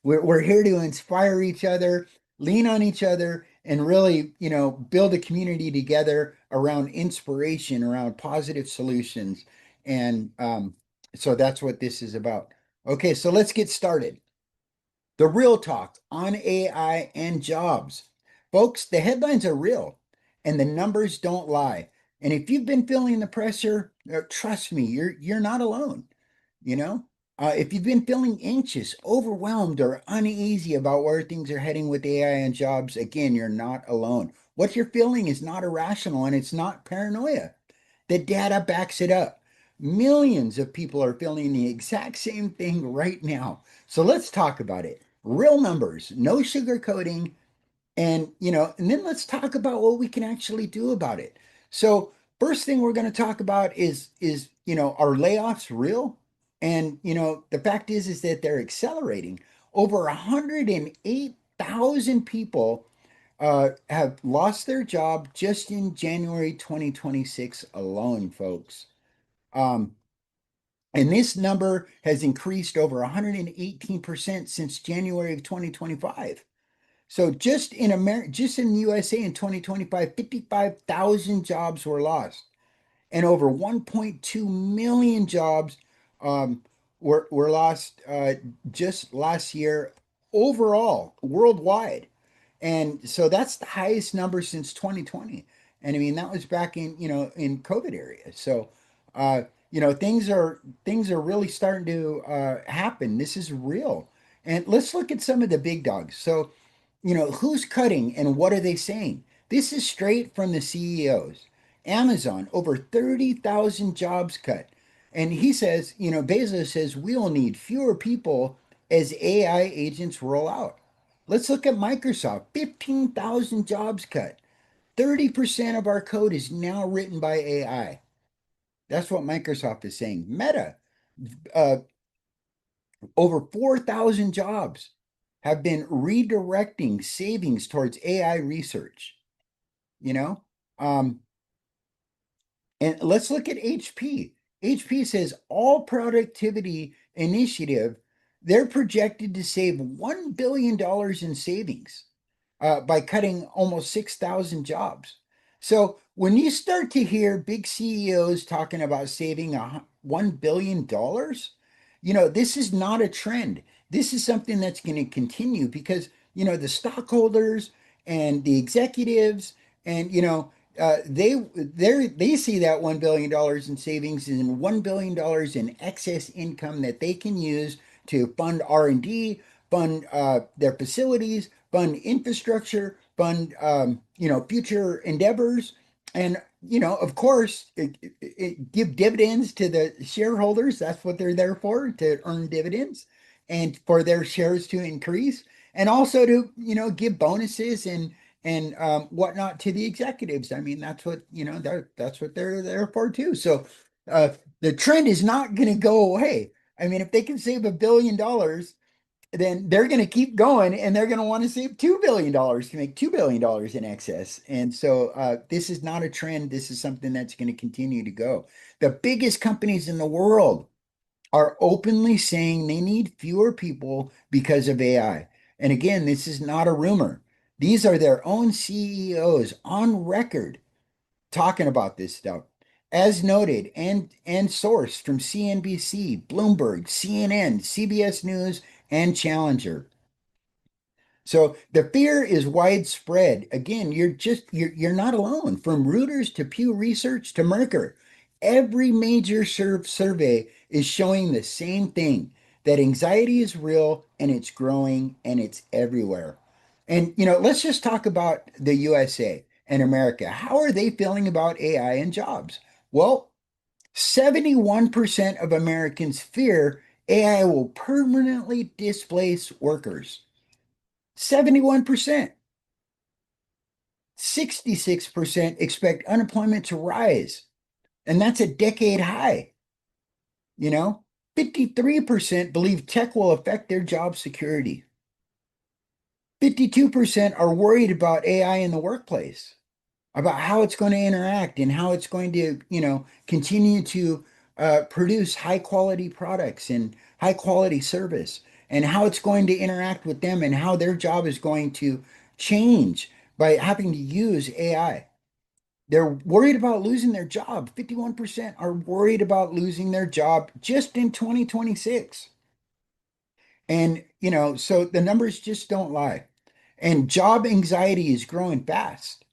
We're here to inspire each other, lean on each other, and really, build a community together around inspiration, around positive solutions. And so that's what this is about. Okay, so let's get started. The real talk on AI and jobs. Folks, the headlines are real and the numbers don't lie. And if you've been feeling the pressure, trust me, you're not alone. You know, if you've been feeling anxious, overwhelmed, or uneasy about where things are heading with AI and jobs, again, you're not alone. What you're feeling is not irrational and it's not paranoia. The data backs it up. Millions of people are feeling the exact same thing right now. So let's talk about it. Real numbers, no sugarcoating, and then let's talk about what we can actually do about it. So first thing we're going to talk about is are layoffs real? And the fact is that they're accelerating. Over 108,000 people have lost their job just in January 2026 alone, folks. Um, and this number has increased over 118% since January of 2025. So just in the USA in 2025, 55,000 jobs were lost, and over 1.2 million jobs um, were lost just last year overall worldwide. And so that's the highest number since 2020. And I mean, that was back in COVID area. So, things are really starting to happen. This is real. And let's look at some of the big dogs. So, who's cutting and what are they saying? This is straight from the CEOs. Amazon, over 30,000 jobs cut. And he says, Bezos says we'll need fewer people as AI agents roll out. Let's look at Microsoft, 15,000 jobs cut. 30% of our code is now written by AI. That's what Microsoft is saying. Meta, uh, over 4,000 jobs have been redirecting savings towards AI research, you know? Um, and let's look at HP. HP says all productivity initiative, they're projected to save $1 billion in savings by cutting almost 6,000 jobs. So when you start to hear big CEOs talking about saving $1 billion, this is not a trend. This is something that's going to continue because, the stockholders and the executives and, they see that $1 billion in savings and $1 billion in excess income that they can use to fund R&D, fund their facilities, fund infrastructure, fund future endeavors, and of course, give dividends to the shareholders. That's what they're there for, to earn dividends, and for their shares to increase, and also to give bonuses and whatnot to the executives. I mean, that's what that's what they're there for too. So the trend is not going to go away. I mean, if they can save $1 billion, then they're going to keep going and they're going to want to save $2 billion to make $2 billion in excess. And so this is not a trend. This is something that's going to continue to go. The biggest companies in the world are openly saying they need fewer people because of AI. And again, this is not a rumor. These are their own CEOs on record talking about this stuff. As noted and sourced from CNBC, Bloomberg, CNN, CBS News, and Challenger. So the fear is widespread. Again, you're not alone. From Reuters to Pew Research to Mercer, every major survey is showing the same thing, that anxiety is real and it's growing and it's everywhere. And let's just talk about the USA and America. How are they feeling about AI and jobs? Well, 71% of Americans fear AI will permanently displace workers. 71%. 66% expect unemployment to rise, and that's a decade high. You know, 53% believe tech will affect their job security. 52% are worried about AI in the workplace, about how it's going to interact and how it's going to, continue to produce high quality products and high quality service. and how it's going to interact with them and how their job is going to change by having to use AI. They're worried about losing their job. 51% are worried about losing their job just in 2026. And, so the numbers just don't lie. And job anxiety is growing fast.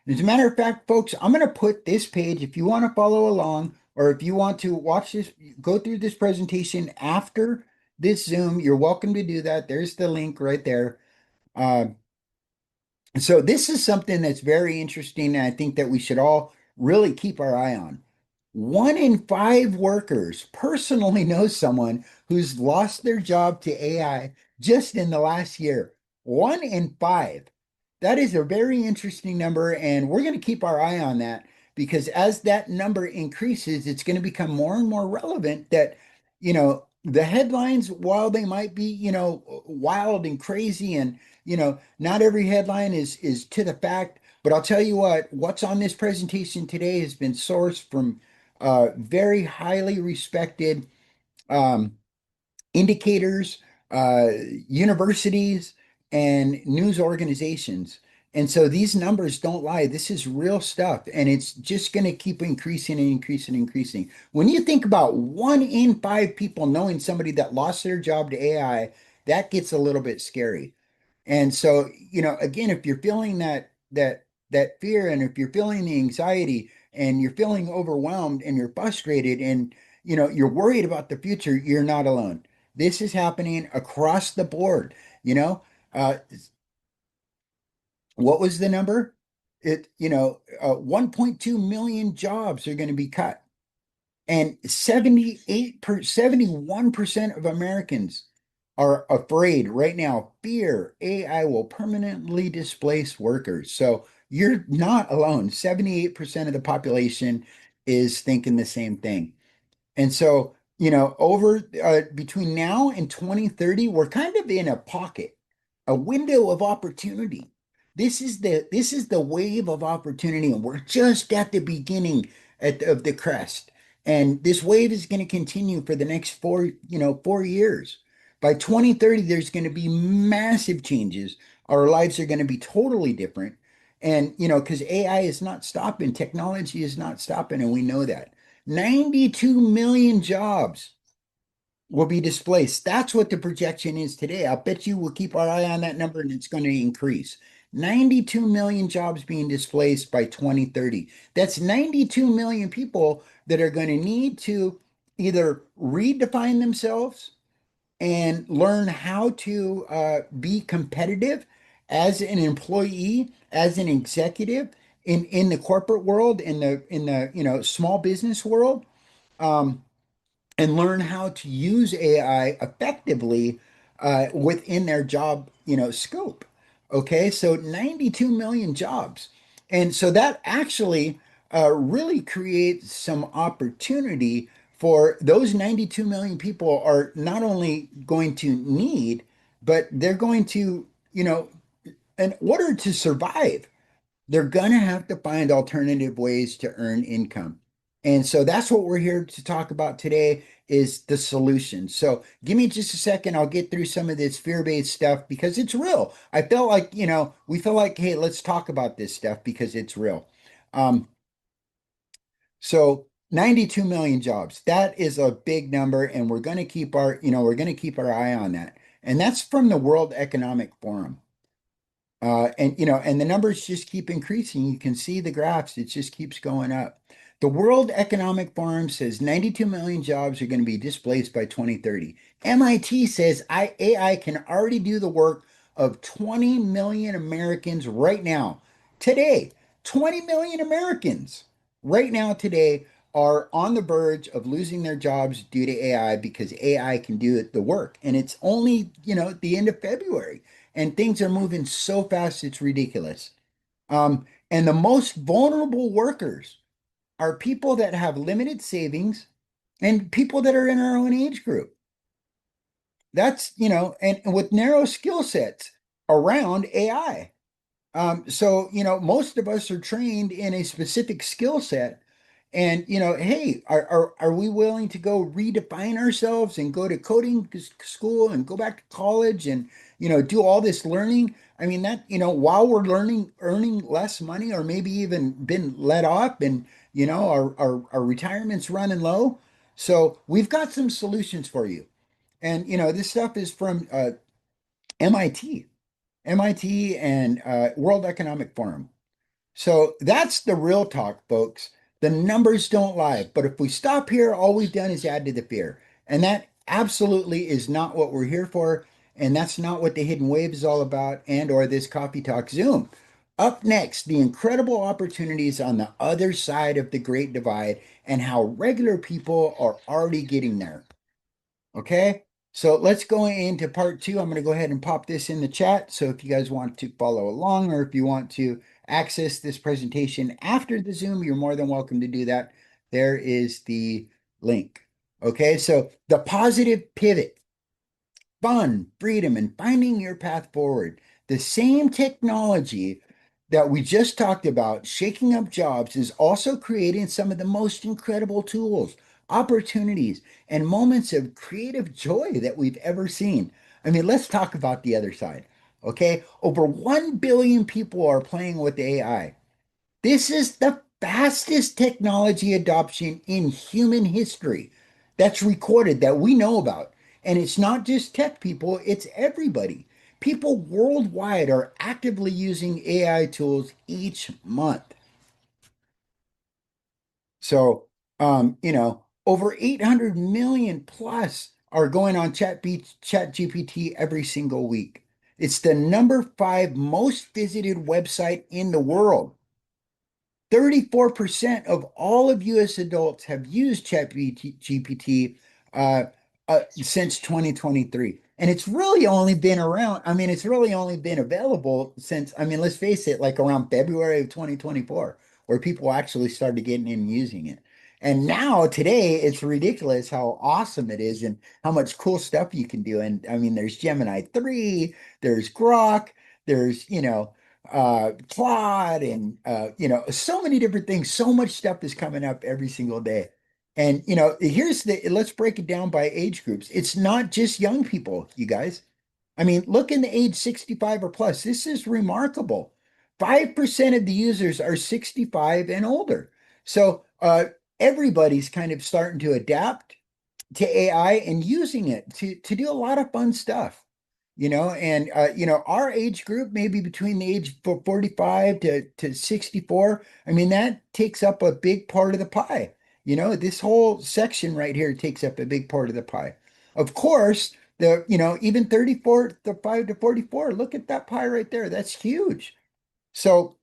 As a matter of fact, folks, I'm going to put this page, if you want to follow along, or if you want to watch this, go through this presentation after this Zoom, you're welcome to do that. There's the link right there. Uh, so this is something that's very interesting, and I think that we should all really keep our eye on. 1 in 5 workers personally know someone who's lost their job to AI just in the last year. 1 in 5. That is a very interesting number, and we're going to keep our eye on that because as that number increases, it's going to become more and more relevant that, the headlines, while they might be, wild and crazy, and, not every headline is to the fact, but I'll tell you what's on this presentation today has been sourced from very highly respected um, indicators, uh, universities, and news organizations. And so these numbers don't lie. This is real stuff, and it's just going to keep increasing and increasing and increasing. When you think about 1 in 5 people knowing somebody that lost their job to AI, that gets a little bit scary. And so, again, if you're feeling that fear, and if you're feeling the anxiety, and you're feeling overwhelmed, and you're frustrated, and you're worried about the future, you're not alone. This is happening across the board. You know, uh, what was the number? 1.2 million jobs are going to be cut, and 71% of Americans are afraid right now. Fear AI will permanently displace workers. So you're not alone. 78% of the population is thinking the same thing. And so, over between now and 2030, we're kind of in a pocket, a window of opportunity. This is the wave of opportunity, and we're just at the beginning of the crest. And this wave is going to continue for the next 4 years. By 2030, there's going to be massive changes. Our lives are going to be totally different. And, because AI is not stopping, technology is not stopping, and we know that. 92 million jobs will be displaced. That's what the projection is today. I bet you we'll keep our eye on that number and it's going to increase. 92 million jobs being displaced by 2030. That's 92 million people that are going to need to either redefine themselves and learn how to be competitive as an employee, as an executive in the corporate world, in the small business world, um, and learn how to use AI effectively within their job, scope. Okay, so 92 million jobs. And so that actually really creates some opportunity for those 92 million people are not only going to need, but they're going to, in order to survive, they're going to have to find alternative ways to earn income. And so that's what we're here to talk about today is the solution. So give me just a second. I'll get through some of this fear-based stuff because it's real. I felt like, we feel like, hey, let's talk about this stuff because it's real. Um, so 92 million jobs, that is a big number, and we're going to keep our eye on that. And that's from the World Economic Forum. And the numbers just keep increasing. You can see the graphs, it just keeps going up. The World Economic Forum says 92 million jobs are going to be displaced by 2030. MIT says AI can already do the work of 20 million Americans right now. Today, 20 million Americans right now today are on the verge of losing their jobs due to AI because AI can do the work. And it's only, the end of February and things are moving so fast, it's ridiculous. And the most vulnerable workers are people that have limited savings and people that are in our own age group. That's, and with narrow skill sets around AI. So, most of us are trained in a specific skill set, And hey, are we willing to go redefine ourselves and go to coding school and go back to college and do all this learning? I mean that, while we're learning, earning less money or maybe even been let off and our retirement's running low. So we've got some solutions for you. And this stuff is from MIT, MIT and World Economic Forum. So that's the real talk, folks. The numbers don't lie. But if we stop here, all we've done is add to the fear. And that absolutely is not what we're here for. And that's not what the hidden wave is all about, and or this coffee talk Zoom. Up next, the incredible opportunities on the other side of the Great Divide and how regular people are already getting there. Okay, so let's go into part two. I'm going to go ahead and pop this in the chat. So if you guys want to follow along or if you want to access this presentation after the Zoom, you're more than welcome to do that. There is the link. Okay, so the positive pivot, fun, freedom, and finding your path forward. The same technology that we just talked about, shaking up jobs, is also creating some of the most incredible tools, opportunities, and moments of creative joy that we've ever seen. I mean, let's talk about the other side. Okay, over 1 billion people are playing with AI. This is the fastest technology adoption in human history that's recorded that we know about. And it's not just tech people, it's everybody. People worldwide are actively using AI tools each month. So, over 800 million plus are going on Chat GPT every single week. It's the number 5 most visited website in the world. 34% of all of US adults have used ChatGPT uh, since 2023. And it's really only been around, I mean, it's really only been available since, I mean, let's face it, like around February of 2024, where people actually started getting in and using it. And now, today, it's ridiculous how awesome it is and how much cool stuff you can do. And I mean, there's Gemini 3, there's Grok, there's, plot and so many different things. So much stuff is coming up every single day. And here's the let's break it down by age groups. It's not just young people, you guys. I mean, look in the age 65 or plus. This is remarkable. 5% of the users are 65 and older. So everybody's kind of starting to adapt to AI and using it to do a lot of fun stuff, and our age group, maybe between the age 45 to 64. I mean, that takes up a big part of the pie. This whole section right here takes up a big part of the pie. Of course, even 34 to 5 to 44, look at that pie right there. That's huge. So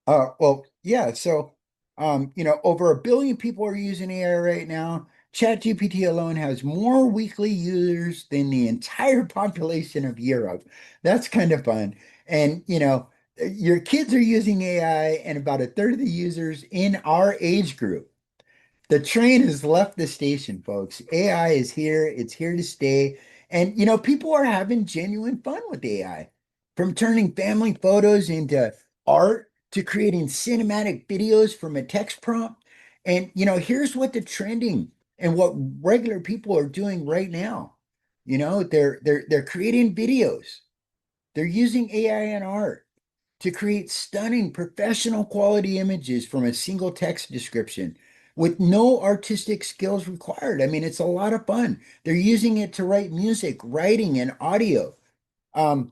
well, yeah. So, over 1 billion people are using AI right now. ChatGPT alone has more weekly users than the entire population of Europe. That's kind of fun. And, your kids are using AI, and about a third of the users in our age group. The train has left the station, folks. AI is here. It's here to stay. And, people are having genuine fun with AI, from turning family photos into art to creating cinematic videos from a text prompt. And, here's what the trending and what regular people are doing right now. They're creating videos. They're using AI and art to create stunning professional quality images from a single text description with no artistic skills required. I mean, it's a lot of fun. They're using it to write music, writing, and audio. Um,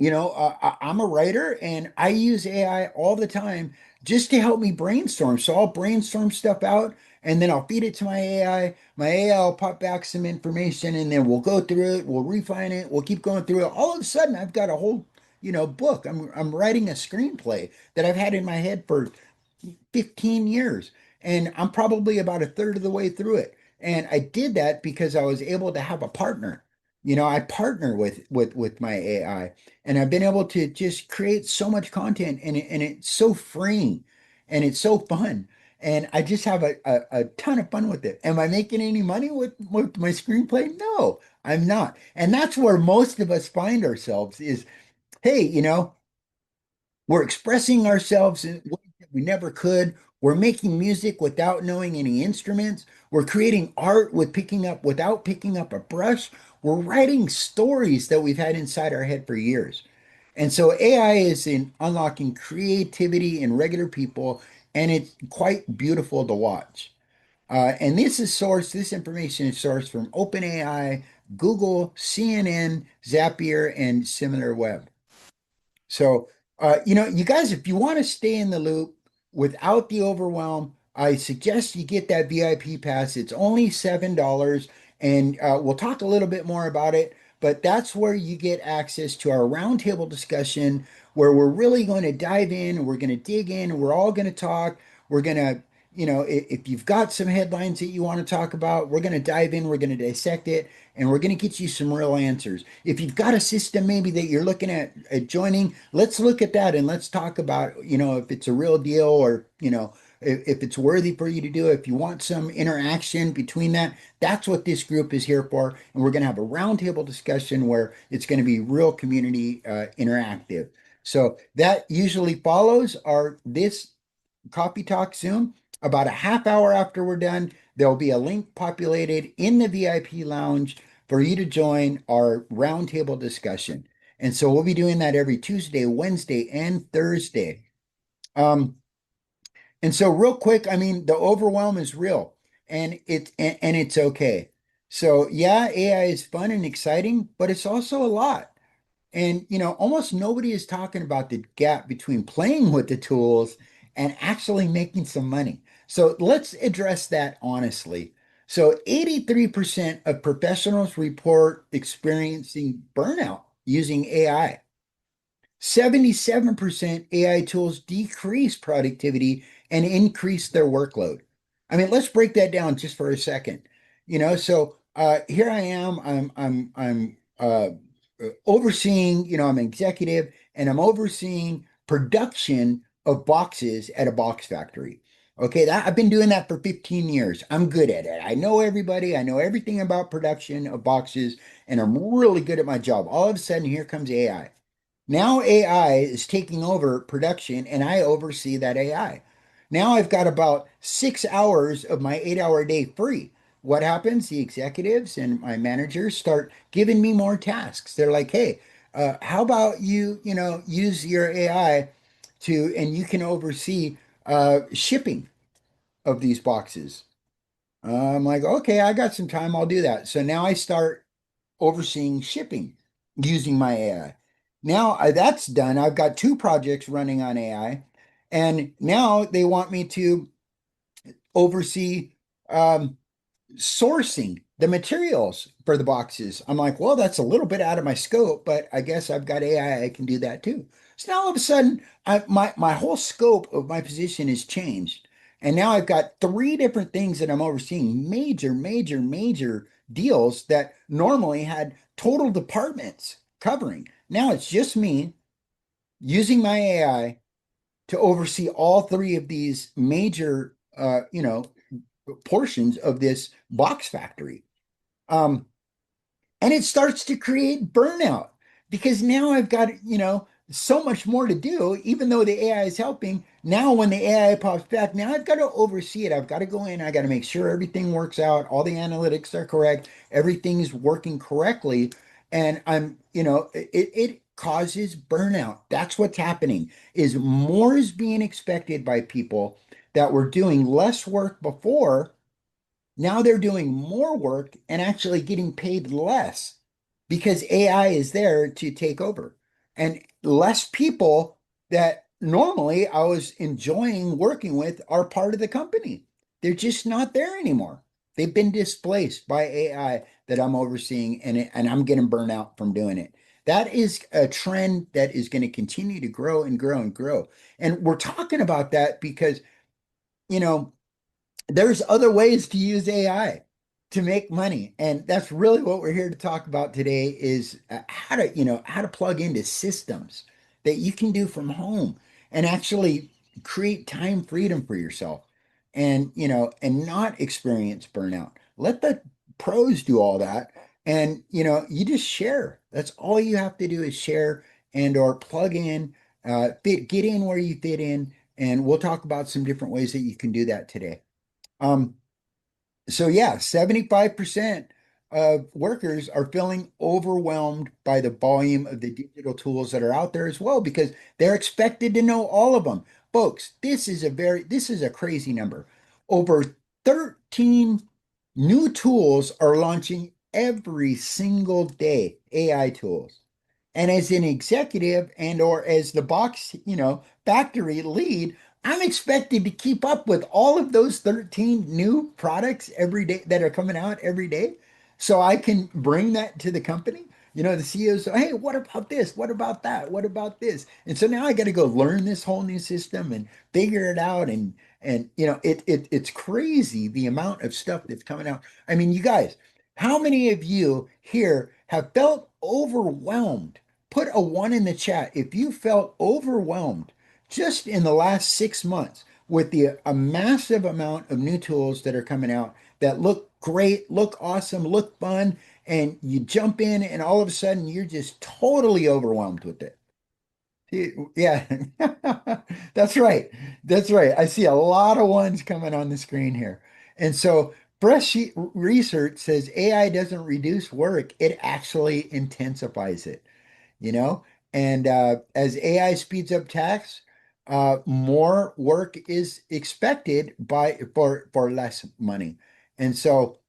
I'm a writer and I use AI all the time just to help me brainstorm. So I'll brainstorm stuff out and then I'll feed it to my AI. My AI will pop back some information and then we'll go through it, we'll refine it, we'll keep going through it. All of a sudden, I've got a whole, book. I'm writing a screenplay that I've had in my head for 15 years. And I'm probably about a third of the way through it. And I did that because I was able to have a partner. I partner with my AI, and I've been able to just create so much content, and it's so freeing and it's so fun. And I just have a ton of fun with it. Am I making any money with my screenplay? No, I'm not. And that's where most of us find ourselves is, hey, we're expressing ourselves in ways that we never could. We're making music without knowing any instruments. We're creating art without picking up a brush. We're writing stories that we've had inside our head for years. And so AI is in unlocking creativity in regular people, and it's quite beautiful to watch. This information is sourced from OpenAI, Google, CNN, Zapier, and SimilarWeb. So, you guys, if you want to stay in the loop without the overwhelm, I suggest you get that VIP pass. It's only $7, and we'll talk a little bit more about it. But that's where you get access to our roundtable discussion, where we're really going to dive in and we're going to dig in. And we're all going to talk. We're going to, if you've got some headlines that you want to talk about, we're going to dive in. We're going to dissect it and we're going to get you some real answers. If you've got a system maybe that you're looking at joining, let's look at that and let's talk about, if it's a real deal or, if it's worthy for you to do. If you want some interaction between that, that's what this group is here for. And we're going to have a roundtable discussion where it's going to be real community interactive. So that usually follows our this Coffee Talk Zoom. About a half hour after we're done, there'll be a link populated in the VIP lounge for you to join our roundtable discussion. And so we'll be doing that every Tuesday, Wednesday, and Thursday. Um, and so real quick, I mean, the overwhelm is real and it's okay. So yeah, AI is fun and exciting, but it's also a lot. And almost nobody is talking about the gap between playing with the tools and actually making some money. So let's address that honestly. So 83% of professionals report experiencing burnout using AI. 77% AI tools decrease productivity and increase their workload. I mean, let's break that down just for a second. Here I am, I'm overseeing, I'm an executive and I'm overseeing production of boxes at a box factory. Okay, I've been doing that for 15 years. I'm good at it. I know everybody, I know everything about production of boxes, and I'm really good at my job. All of a sudden, here comes AI. Now AI is taking over production and I oversee that AI. Now I've got about 6 hours of my 8 hour day free. What happens? The executives and my managers start giving me more tasks. They're like, hey, how about use your AI and you can oversee shipping of these boxes. I'm like, okay, I got some time. I'll do that. So now I start overseeing shipping using my AI. Now that's done. I've got two projects running on AI, and now they want me to oversee um, sourcing the materials for the boxes. I'm like, well, that's a little bit out of my scope, but I guess I've got AI, I can do that too. So now all of a sudden, my whole scope of my position has changed. And now I've got three different things that I'm overseeing, major, major, major deals that normally had total departments covering. Now it's just me using my AI to oversee all three of these major, portions of this box factory. Um, and it starts to create burnout because now I've got, so much more to do, even though the AI is helping. Now, when the AI pops back, now I've got to oversee it. I've got to go in, I got to make sure everything works out, all the analytics are correct, everything's working correctly. And it causes burnout. That's what's happening, is more is being expected by people that were doing less work before. Now they're doing more work and actually getting paid less because AI is there to take over. And less people that normally I was enjoying working with are part of the company. They're just not there anymore. They've been displaced by AI that I'm overseeing, and I'm getting burnt out from doing it. That is a trend that is going to continue to grow and grow and grow. And we're talking about that because, you know, there's other ways to use AI to make money. And that's really what we're here to talk about today is how to plug into systems that you can do from home and actually create time freedom for yourself and not experience burnout. Let the pros do all that. And you just share. That's all you have to do is share and or plug in, get in where you fit in And we'll talk about some different ways that you can do that today. Um, so yeah, 75% of workers are feeling overwhelmed by the volume of the digital tools that are out there as well because they're expected to know all of them. Folks, this is a crazy number. Over 13 new tools are launching every single day, AI tools. And as an executive and or as the factory lead, I'm expected to keep up with all of those 13 new products every day that are coming out every day. So I can bring that to the company. The CEO say, hey, what about this? What about that? What about this? And so now I got to go learn this whole new system and figure it out. And it's crazy the amount of stuff that's coming out. I mean, you guys, how many of you here have felt overwhelmed? Put a one in the chat if you felt overwhelmed just in the last 6 months with a massive amount of new tools that are coming out that look great, look awesome, look fun, and you jump in and all of a sudden you're just totally overwhelmed with it. Yeah, that's right. That's right. I see a lot of ones coming on the screen here. And so fresh research says AI doesn't reduce work, it actually intensifies it you know? And as AI speeds up tasks, more work is expected for less money. And so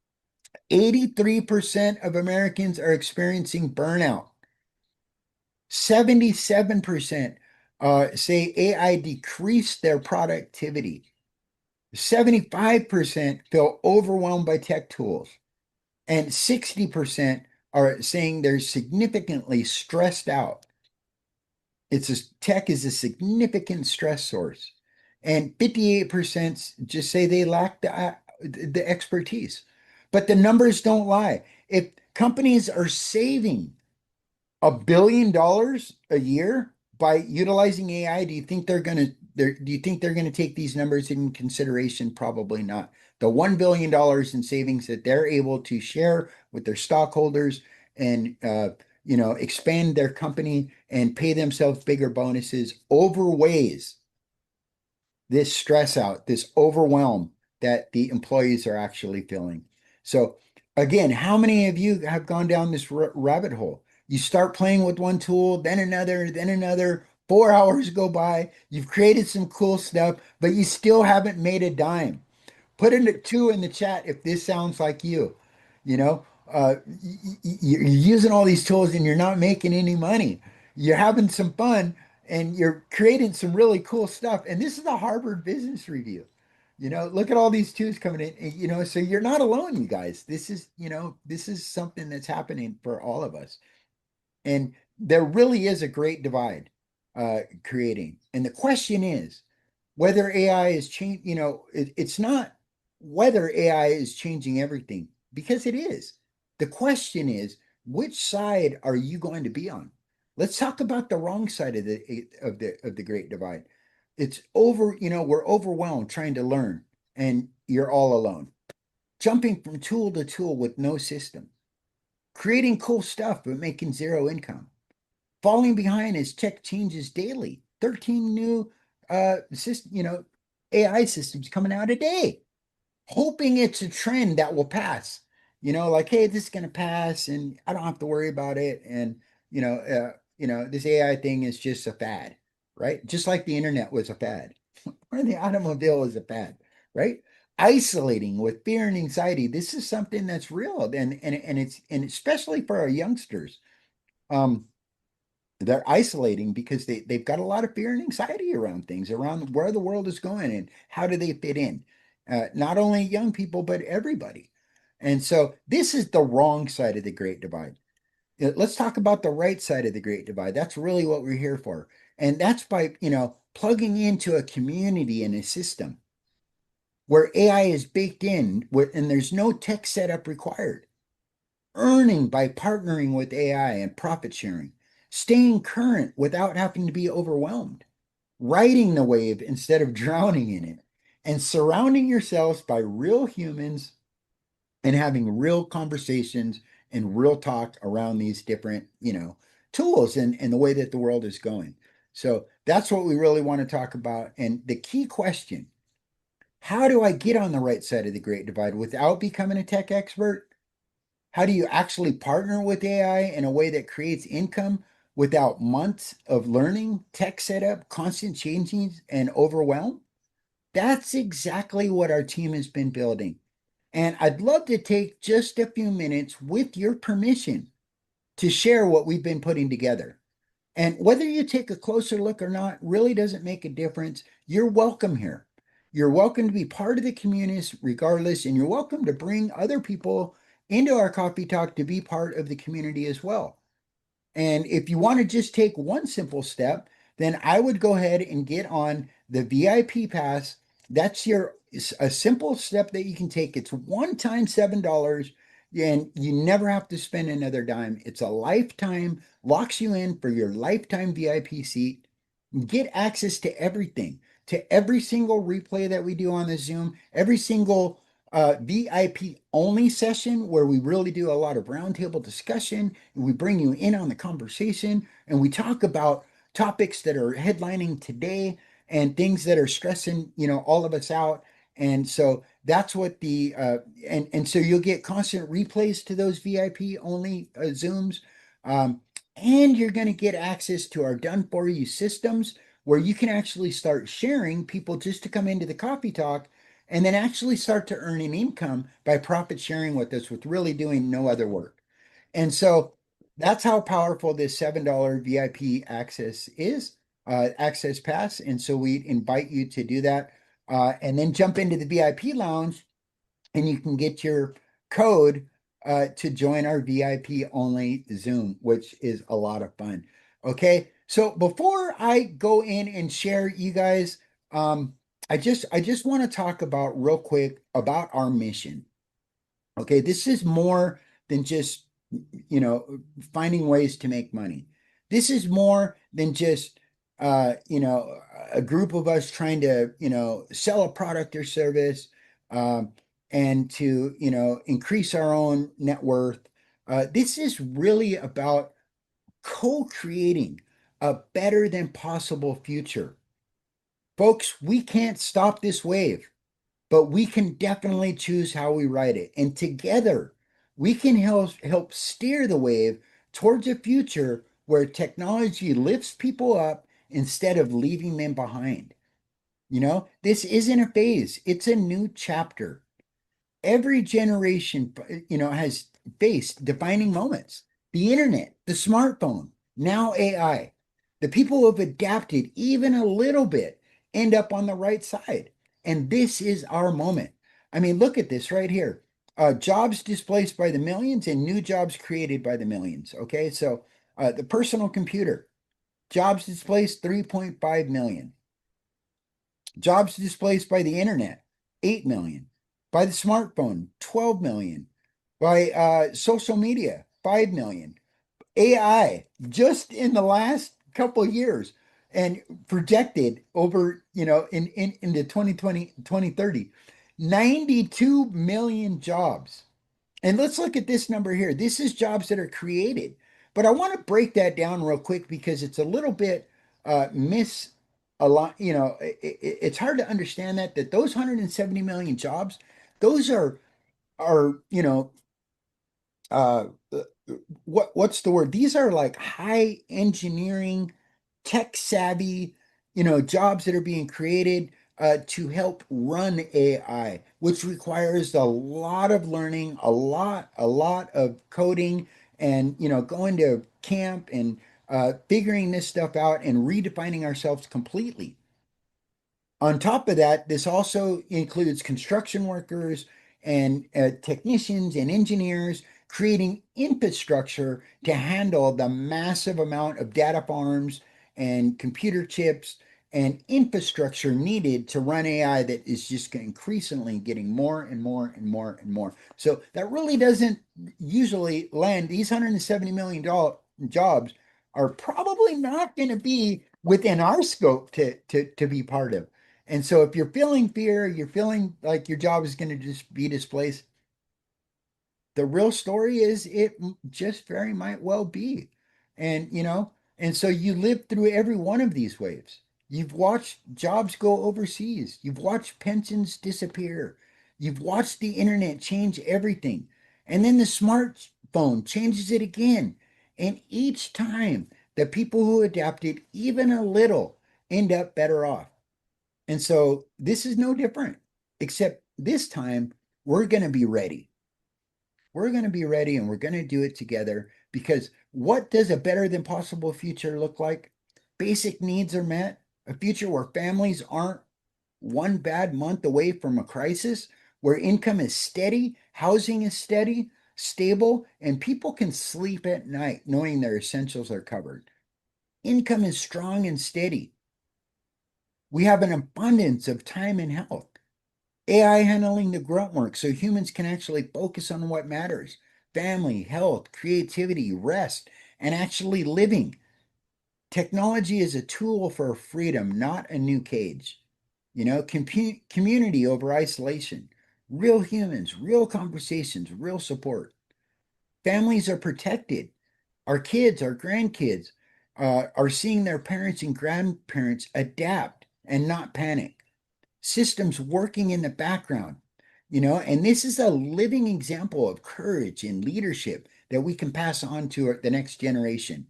83% of Americans are experiencing burnout. 77% say AI decreased their productivity. 75% feel overwhelmed by tech tools. And 60% are saying they're significantly stressed out. Tech is a significant stress source, and 58% just say they lack the expertise. But the numbers don't lie. If companies are saving $1 billion a year by utilizing AI, do you think they're gonna take these numbers in consideration? Probably not. The $1 billion in savings that they're able to share with their stockholders and expand their company and pay themselves bigger bonuses overweighs this stress out, this overwhelm that the employees are actually feeling. So, again, how many of you have gone down this rabbit hole? You start playing with one tool, then another, then another. 4 hours go by. You've created some cool stuff, but you still haven't made a dime. Put in a two in the chat if this sounds like you. You know, you're using all these tools and you're not making any money. You're having some fun and you're creating some really cool stuff. And this is the Harvard Business Review. Look at all these twos coming in. So you're not alone, you guys. This is something that's happening for all of us. And there really is a great divide creating. And the question is whether AI is it's not whether AI is changing everything, because it is. The question is, which side are you going to be on? Let's talk about the wrong side of the great divide. We're overwhelmed trying to learn, and you're all alone. Jumping from tool to tool with no system, creating cool stuff but making zero income, falling behind as tech changes daily. 13 new AI systems coming out a day, hoping it's a trend that will pass. Like, hey, this is gonna pass and I don't have to worry about it. And this AI thing is just a fad, right? Just like the internet was a fad, or the automobile is a fad, right? Isolating with fear and anxiety. This is something that's real, and especially for our youngsters. Um, they're isolating because they've got a lot of fear and anxiety around things, around where the world is going and how do they fit in. Not only young people, but everybody. And so this is the wrong side of the Great Divide. Let's talk about the right side of the Great Divide. That's really what we're here for. And that's by, plugging into a community and a system where AI is baked in and there's no tech setup required, earning by partnering with AI and profit sharing, staying current without having to be overwhelmed, riding the wave instead of drowning in it, and surrounding yourselves by real humans and having real conversations and real talk around these different, tools and the way that the world is going. So that's what we really want to talk about. And the key question, how do I get on the right side of the Great Divide without becoming a tech expert? How do you actually partner with AI in a way that creates income without months of learning, tech setup, constant changing, and overwhelm? That's exactly what our team has been building. And I'd love to take just a few minutes with your permission to share what we've been putting together. And whether you take a closer look or not really doesn't make a difference. You're welcome here. You're welcome to be part of the community regardless, and you're welcome to bring other people into our coffee talk to be part of the community as well. And if you want to just take one simple step, then I would go ahead and get on the VIP pass. That's a simple step that you can take. It's one time $7, and you never have to spend another dime. It's a lifetime, locks you in for your lifetime VIP seat. Get access to everything, to every single replay that we do on the Zoom, every single VIP only session where we really do a lot of roundtable discussion. And we bring you in on the conversation and we talk about topics that are headlining today and things that are stressing, all of us out. And so that's what and so you'll get constant replays to those VIP only Zooms. And you're going to get access to our done for you systems where you can actually start sharing people just to come into the coffee talk and then actually start to earn an income by profit sharing with us with really doing no other work. And so that's how powerful this $7 VIP access is, access pass. And so we invite you to do that and then jump into the VIP lounge and you can get your code to join our VIP only Zoom, which is a lot of fun. Okay, so before I go in and share, you guys, I just want to talk about real quick about our mission. Okay, this is more than just finding ways to make money. This is more than just a group of us trying to sell a product or service um, and to increase our own net worth. This is really about co-creating a better than possible future. Folks, we can't stop this wave, but we can definitely choose how we ride it. And together, we can help steer the wave towards a future where technology lifts people up instead of leaving them behind. This isn't a phase, it's a new chapter. Every generation, has faced defining moments. The internet, the smartphone, now AI. The people who have adapted even a little bit end up on the right side. And this is our moment. I mean, look at this right here. Jobs displaced by the millions and new jobs created by the millions. Okay, so the personal computer, jobs displaced 3.5 million. Jobs displaced by the internet, 8 million. By the smartphone, 12 million. By social media, 5 million. AI, just in the last couple of years and projected over, in the 2020, 2030, 92 million jobs. And let's look at this number here. This is jobs that are created. But I want to break that down real quick because it's a little bit miss a lot, it's hard to understand that those 170 million jobs, those are, uh, uh, what's the word? These are like high engineering, tech savvy, jobs that are being created to help run AI, which requires a lot of learning, a lot of coding, and going to camp and figuring this stuff out and redefining ourselves completely. On top of that, this also includes construction workers and technicians and engineers creating infrastructure to handle the massive amount of data farms and computer chips and infrastructure needed to run AI that is just increasingly getting more and more and more and more. So that really doesn't usually land. These $170 million jobs are probably not going to be within our scope to be part of. And so if you're feeling fear, you're feeling like your job is going to just be displaced, the real story is it just very might well be. And, And so you lived through every one of these waves. You've watched jobs go overseas. You've watched pensions disappear. You've watched the internet change everything. And then the smartphone changes it again. And each time, the people who adapted even a little end up better off. And so this is no different, except this time we're going to be ready. We're going to be ready and we're going to do it together because what does a better than possible future look like? Basic needs are met, a future where families aren't one bad month away from a crisis, where income is steady, housing is steady, stable, and people can sleep at night knowing their essentials are covered. Income is strong and steady. We have an abundance of time and health. AI handling the grunt work so humans can actually focus on what matters: family, health, creativity, rest, and actually living. Technology is a tool for freedom, not a new cage. Community over isolation, real humans, real conversations, real support. Families are protected. Our kids, our grandkids, are seeing their parents and grandparents adapt and not panic. Systems working in the background, and this is a living example of courage and leadership that we can pass on to the next generation.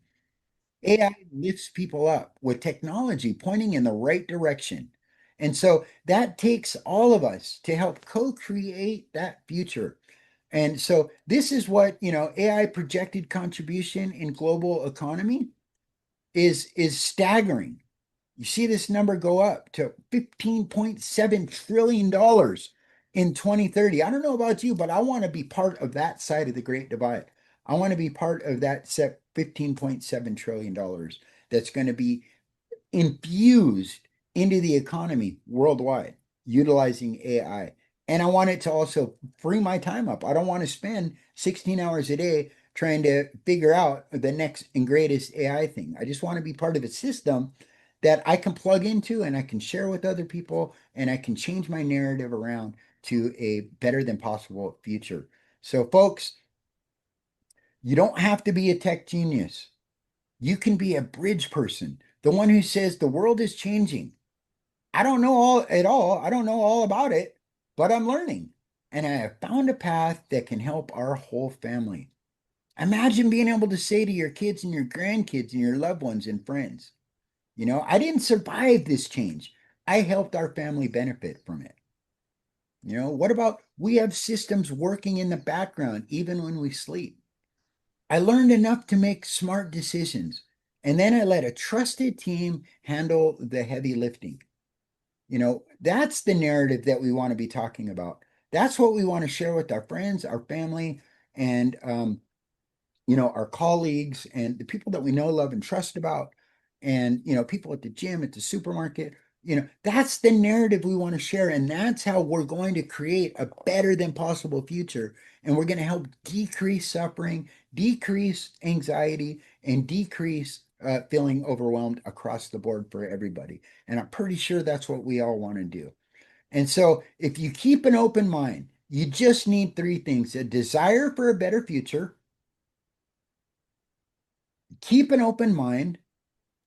AI lifts people up with technology pointing in the right direction. And so that takes all of us to help co-create that future. And so this is what, AI projected contribution in global economy is staggering. You see this number go up to $15.7 trillion in 2030. I don't know about you, but I want to be part of that side of the Great Divide. I want to be part of that set $15.7 trillion that's going to be infused into the economy worldwide utilizing AI. And I want it to also free my time up. I don't want to spend 16 hours a day trying to figure out the next and greatest AI thing. I just want to be part of a system that I can plug into and I can share with other people and I can change my narrative around to a better than possible future. So, folks, you don't have to be a tech genius. You can be a bridge person, the one who says the world is changing. I don't know all at all. I don't know all about it, but I'm learning. And I have found a path that can help our whole family. Imagine being able to say to your kids and your grandkids and your loved ones and friends, I didn't survive this change. I helped our family benefit from it. What about we have systems working in the background even when we sleep? I learned enough to make smart decisions. And then I let a trusted team handle the heavy lifting. That's the narrative that we want to be talking about. That's what we want to share with our friends, our family, and our colleagues and the people that we know, love, and trust about, and people at the gym, at the supermarket. That's the narrative we want to share, and that's how we're going to create a better than possible future. And we're going to help decrease suffering, decrease anxiety, and decrease feeling overwhelmed across the board for everybody. And I'm pretty sure that's what we all want to do. And so, if you keep an open mind, you just need three things: a desire for a better future, keep an open mind,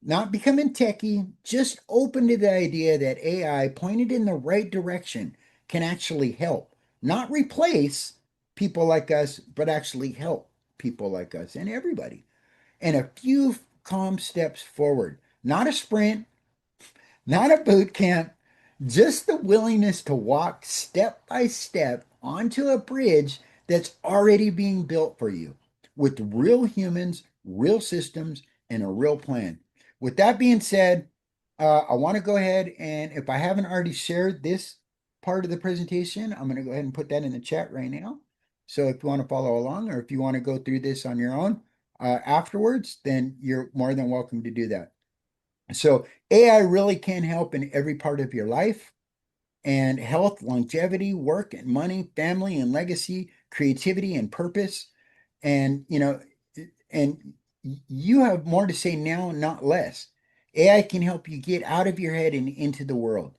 not becoming techie, just open to the idea that AI pointed in the right direction can actually help, not replace people like us, but actually help people like us and everybody. And a few calm steps forward, not a sprint, not a boot camp, just the willingness to walk step by step onto a bridge that's already being built for you with real humans, real systems, and a real plan. With that being said, I want to go ahead and if I haven't already shared this part of the presentation, I'm going to go ahead and put that in the chat right now. So if you want to follow along or if you want to go through this on your own afterwards, then you're more than welcome to do that. So AI really can help in every part of your life and health, longevity, work and money, family and legacy, creativity and purpose. And, and you have more to say now, not less. AI can help you get out of your head and into the world.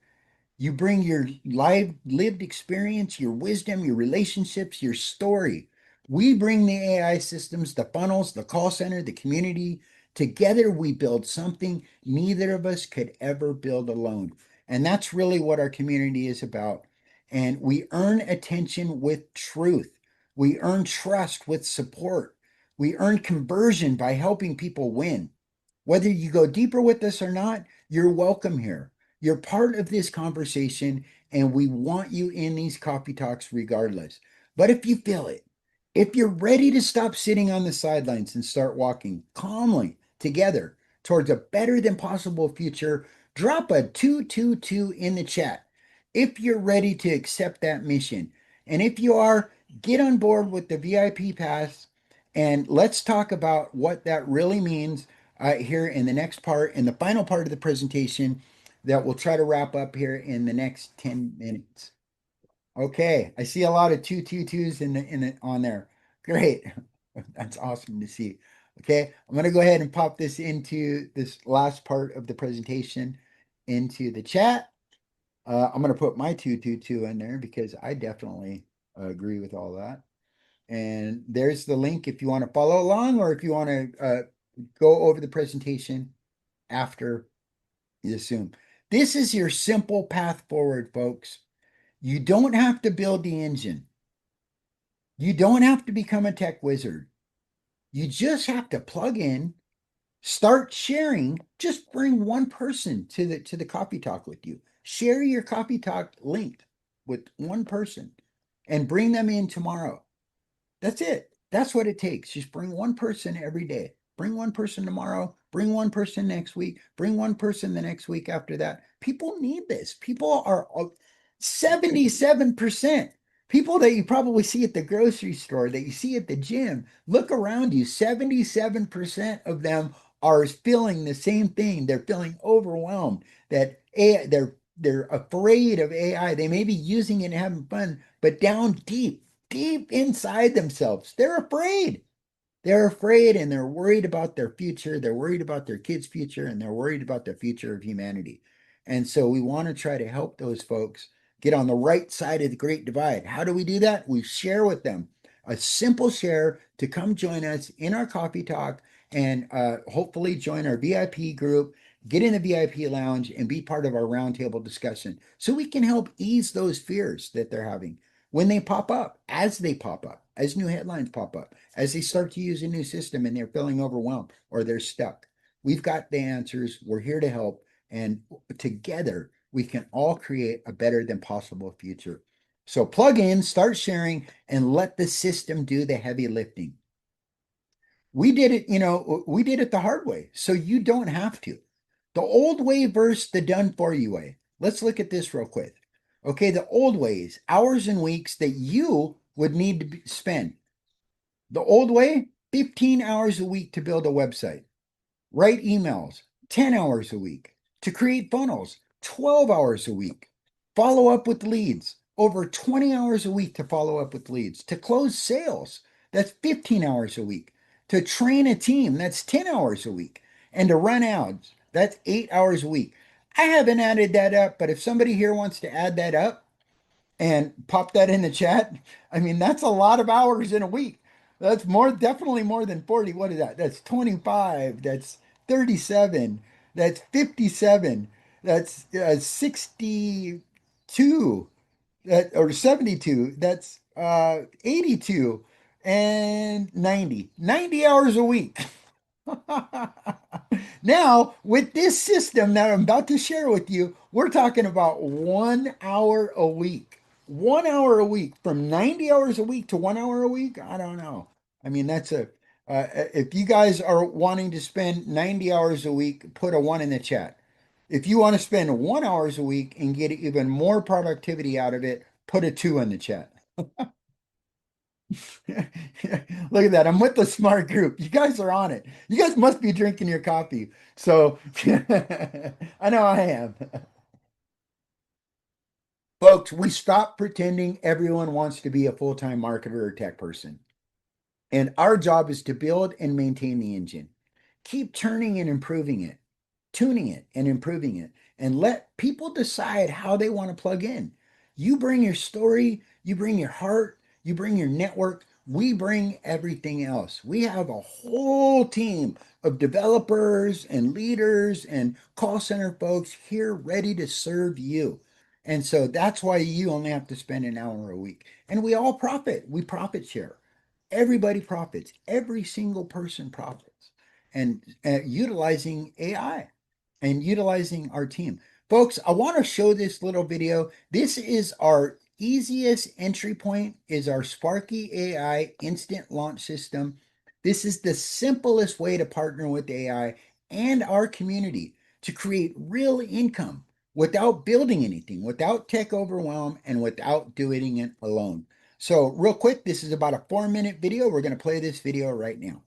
You bring your lived experience, your wisdom, your relationships, your story. We bring the AI systems, the funnels, the call center, the community, Together, we build something neither of us could ever build alone. And that's really what our community is about. And we earn attention with truth. We earn trust with support. We earn conversion by helping people win. Whether you go deeper with us or not, you're welcome here. You're part of this conversation, and we want you in these coffee talks regardless. But if you feel it, if you're ready to stop sitting on the sidelines and start walking calmly together towards a better than possible future, drop a 222 in the chat. If you're ready to accept that mission, and if you are, get on board with the VIP pass and let's talk about what that really means here in the next part, in the final part of the presentation that we'll try to wrap up here in the next 10 minutes. Okay, I see a lot of 222s in the on there. Great. That's awesome to see. Okay, I'm going to go ahead and pop this into this last part of the presentation into the chat. I'm going to put my 222 in there because I definitely agree with all that. And there's the link if you want to follow along or if you want to go over the presentation after you Zoom. This is your simple path forward, folks. You don't have to build the engine. You don't have to become a tech wizard. You just have to plug in, start sharing, just bring one person to the coffee talk with you. Share your coffee talk link with one person and bring them in tomorrow. That's it. That's what it takes. Just bring one person every day. Bring one person tomorrow. Bring one person next week. Bring one person the next week after that. People need this. People are 77%. People that you probably see at the grocery store, that you see at the gym, look around you. 77% of them are feeling the same thing. They're feeling overwhelmed that they're afraid of AI. They may be using it and having fun, but down deep inside themselves, they're afraid. They're afraid and they're worried about their future. They're worried about their kids' future and they're worried about the future of humanity. And so we want to try to help those folks get on the right side of the Great Divide. How do we do that? We share with them a simple share to come join us in our coffee talk and hopefully join our VIP group, get in the VIP lounge, and be part of our roundtable discussion so we can help ease those fears that they're having when they pop up, as they pop up, as new headlines pop up, as they start to use a new system and they're feeling overwhelmed or they're stuck. We've got the answers. We're here to help. And together, we can all create a better than possible future. So plug in, start sharing, and let the system do the heavy lifting. We did it, we did it the hard way. So you don't have to. The old way versus the done for you way. Let's look at this real quick. Okay, the old ways, hours and weeks that you would need to spend. The old way, 15 hours a week to build a website, write emails, 10 hours a week, to create funnels, 12 hours a week, follow up with leads, over 20 hours a week to follow up with leads, to close sales, that's 15 hours a week, to train a team, that's 10 hours a week, and to run ads, that's 8 hours a week. I haven't added that up, but if somebody here wants to add that up, and pop that in the chat. I mean, that's a lot of hours in a week. That's definitely more than 40. What is that? That's 25. That's 37. That's 57. That's 62. Or 72. That's 82 and 90. 90 hours a week. Now, with this system that I'm about to share with you, we're talking about 1 hour a week. 1 hour a week, from 90 hours a week to 1 hour a week. I don't know. I mean, if you guys are wanting to spend 90 hours a week, put a one in the chat. If you want to spend 1 hour a week and get even more productivity out of it, put a two in the chat. Look at that. I'm with the smart group. You guys are on it. You guys must be drinking your coffee. So I know I am. Folks, we stop pretending everyone wants to be a full-time marketer or tech person. And our job is to build and maintain the engine. Keep turning and improving it, tuning it and improving it, and let people decide how they want to plug in. You bring your story, you bring your heart, you bring your network. We bring everything else. We have a whole team of developers and leaders and call center folks here ready to serve you. And so that's why you only have to spend an hour a week. And we all profit. We profit share. Everybody profits. Every single person profits. And utilizing AI and utilizing our team. Folks, I want to show this little video. This is our easiest entry point is our Sparky AI instant launch system. This is the simplest way to partner with AI and our community to create real income without building anything, without tech overwhelm, and without doing it alone. So real quick, this is about a 4-minute video. We're going to play this video right now.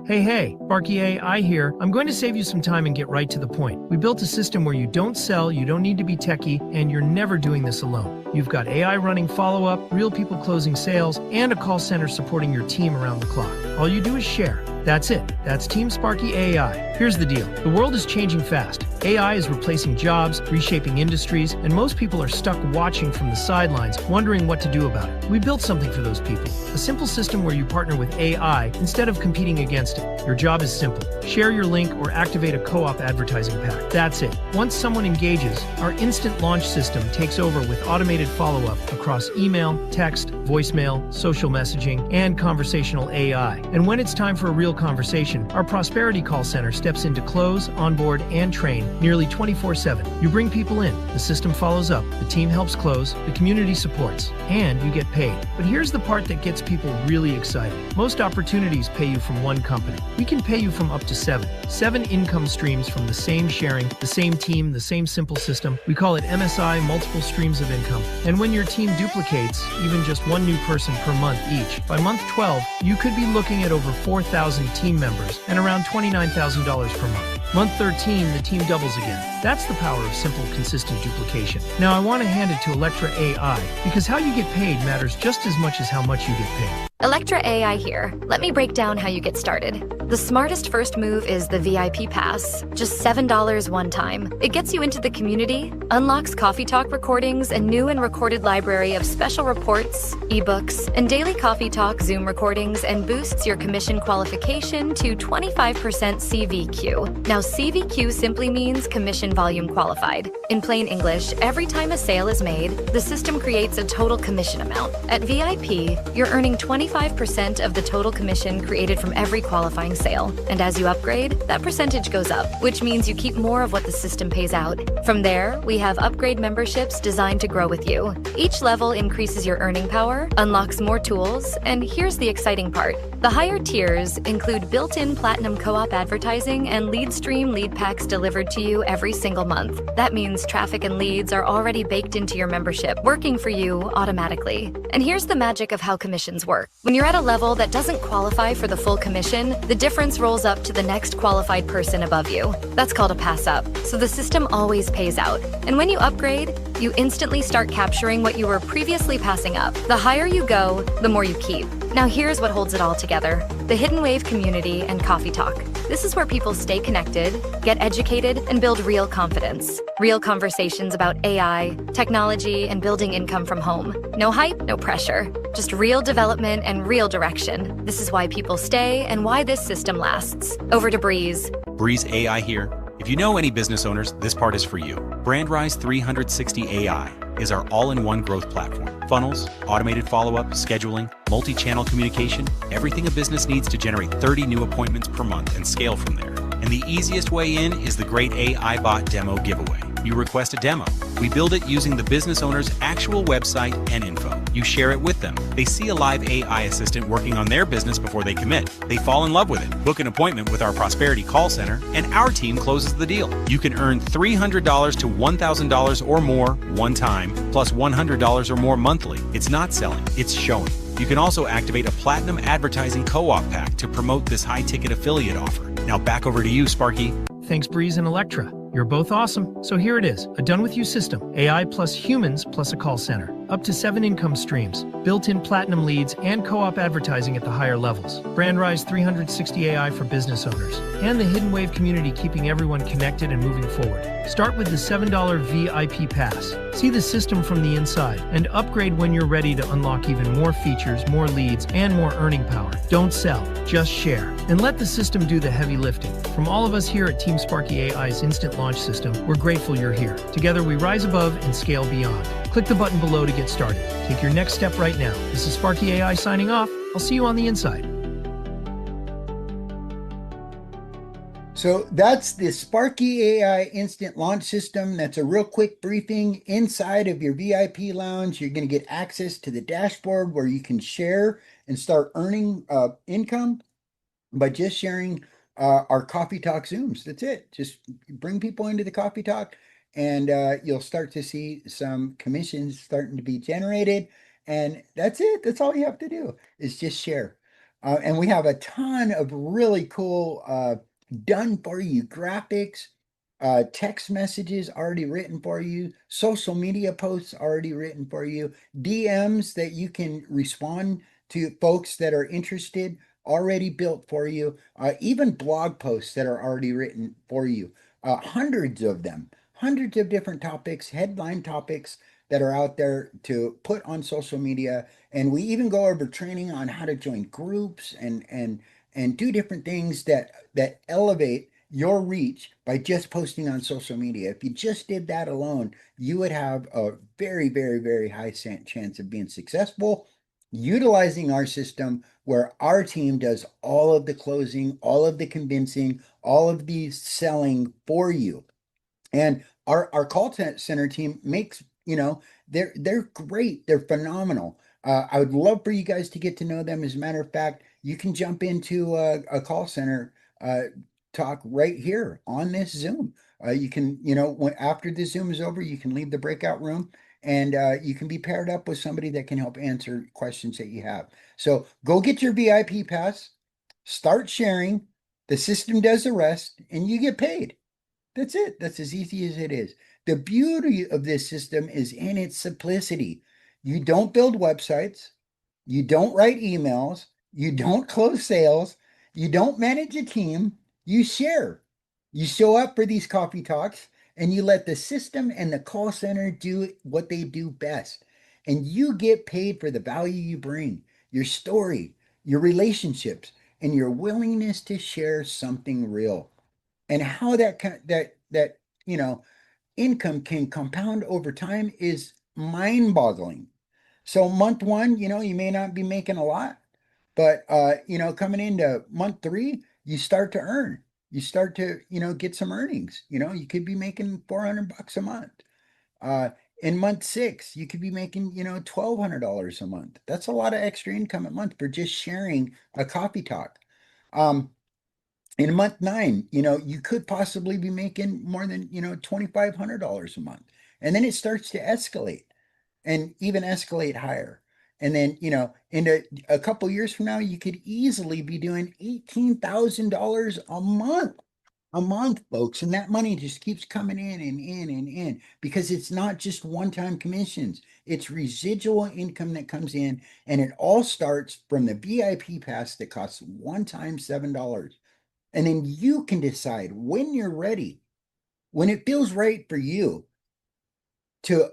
Hey, Sparky AI here. I'm going to save you some time and get right to the point. We built a system where you don't sell, you don't need to be techie, and you're never doing this alone. You've got AI running follow-up, real people closing sales, and a call center supporting your team around the clock. All you do is share. That's it. That's Team Sparky AI. Here's the deal. The world is changing fast. AI is replacing jobs, reshaping industries, and most people are stuck watching from the sidelines, wondering what to do about it. We built something for those people. A simple system where you partner with AI instead of competing against it. Your job is simple. Share your link or activate a co-op advertising pack. That's it. Once someone engages, our instant launch system takes over with automated follow-up across email, text, voicemail, social messaging, and conversational AI. And when it's time for a real conversation, our Prosperity Call Center steps in to close, onboard, and train nearly 24/7. You bring people in, the system follows up, the team helps close, the community supports, and you get paid. But here's the part that gets people really excited. Most opportunities pay you from one company. We can pay you from up to 7. 7 income streams from the same sharing, the same team, the same simple system. We call it MSI, multiple streams of income. And when your team duplicates, even just one new person per month each, by month 12, you could be looking at over 4,000 team members and around $29,000 per month. Month 13, the team doubles again. That's the power of simple, consistent duplication. Now I want to hand it to Electra AI, because how you get paid matters just as much as how much you get paid. Electra AI here. Let me break down how you get started. The smartest first move is the VIP Pass. Just $7 one time. It gets you into the community, unlocks Coffee Talk recordings, a new and recorded library of special reports, ebooks, and daily Coffee Talk Zoom recordings, and boosts your commission qualification to 25% CVQ. Now, CVQ simply means commission volume qualified. In plain English, every time a sale is made, the system creates a total commission amount. At VIP, you're earning 25% of the total commission created from every qualifying sale. And as you upgrade, that percentage goes up, which means you keep more of what the system pays out. From there, we have upgrade memberships designed to grow with you. Each level increases your earning power, unlocks more tools, and here's the exciting part. The higher tiers include built-in platinum co-op advertising and lead stream lead packs delivered to you every single month. That means traffic and leads are already baked into your membership, working for you automatically. And here's the magic of how commissions work. When you're at a level that doesn't qualify for the full commission, the difference rolls up to the next qualified person above you. That's called a pass up. So the system always pays out. And when you upgrade, you instantly start capturing what you were previously passing up. The higher you go, the more you keep. Now here's what holds it all together: the Hidden Wave community and Coffee Talk. This is where people stay connected, get educated, and build real confidence. Real conversations about AI, technology, and building income from home. No hype, no pressure. Just real development and real direction. This is why people stay and why this system lasts. Over to Breeze. Breeze AI here. If you know any business owners, this part is for you. BrandRise 360 AI is our all-in-one growth platform. Funnels, automated follow-up, scheduling, multi-channel communication, everything a business needs to generate 30 new appointments per month and scale from there. And the easiest way in is the great AI Bot Demo Giveaway. You request a demo. We build it using the business owner's actual website and info. You share it with them. They see a live AI assistant working on their business before they commit. They fall in love with it, book an appointment with our Prosperity Call Center, and our team closes the deal. You can earn $300 to $1,000 or more one time, plus $100 or more monthly. It's not selling, it's showing. You can also activate a platinum advertising co-op pack to promote this high-ticket affiliate offer. Now back over to you, Sparky. Thanks, Breeze and Electra. You're both awesome. So here it is, a done-with-you system. AI plus humans plus a call center. Up to 7 income streams, built-in platinum leads, and co-op advertising at the higher levels. BrandRise 360 AI for business owners. And the Hidden Wave community keeping everyone connected and moving forward. Start with the $7 VIP Pass. See the system from the inside and upgrade when you're ready to unlock even more features, more leads, and more earning power. Don't sell, just share. And let the system do the heavy lifting. From all of us here at Team Sparky AI's instant launch system, we're grateful you're here. Together we rise above and scale beyond. Click the button below to get started. Take your next step right now. This is Sparky AI signing off. I'll see you on the inside. So that's the Sparky AI instant launch system. That's a real quick briefing inside of your VIP lounge. You're going to get access to the dashboard where you can share and start earning income by just sharing our Coffee Talk Zooms. That's it. Just bring people into the Coffee Talk and you'll start to see some commissions starting to be generated. And that's it. That's all you have to do is just share. And we have a ton of really cool done for you graphics, text messages already written for you, social media posts already written for you, DMs that you can respond to folks that are interested already built for you, even blog posts that are already written for you, hundreds of them, hundreds of different topics, headline topics that are out there to put on social media. And we even go over training on how to join groups and do different things that elevate your reach by just posting on social media. If you just did that alone, you would have a very, very, very high chance of being successful utilizing our system where our team does all of the closing, all of the convincing, all of the selling for you. And our call center team makes, they're great. They're phenomenal. I would love for you guys to get to know them. As a matter of fact, you can jump into a call center talk right here on this Zoom. You can, after the Zoom is over, you can leave the breakout room and you can be paired up with somebody that can help answer questions that you have. So go get your VIP pass, start sharing. The system does the rest, and you get paid. That's it. That's as easy as it is. The beauty of this system is in its simplicity. You don't build websites, you don't write emails, you don't close sales, you don't manage a team, you share. You show up for these coffee talks and you let the system and the call center do what they do best. And you get paid for the value you bring, your story, your relationships, and your willingness to share something real. And how that income can compound over time is mind-boggling. So month one, you may not be making a lot, but coming into month three, you start to earn. You start to, get some earnings. You could be making $400 a month. Uh, in month six, you could be making, $1,200 a month. That's a lot of extra income a month for just sharing a coffee talk. Um, in month nine, you could possibly be making more than, $2,500 a month. And then it starts to escalate and even escalate higher. And then, in a couple years from now, you could easily be doing $18,000 a month, folks. And that money just keeps coming in and in and in because it's not just one-time commissions. It's residual income that comes in, and it all starts from the VIP pass that costs one time $7. And then you can decide when you're ready, when it feels right for you to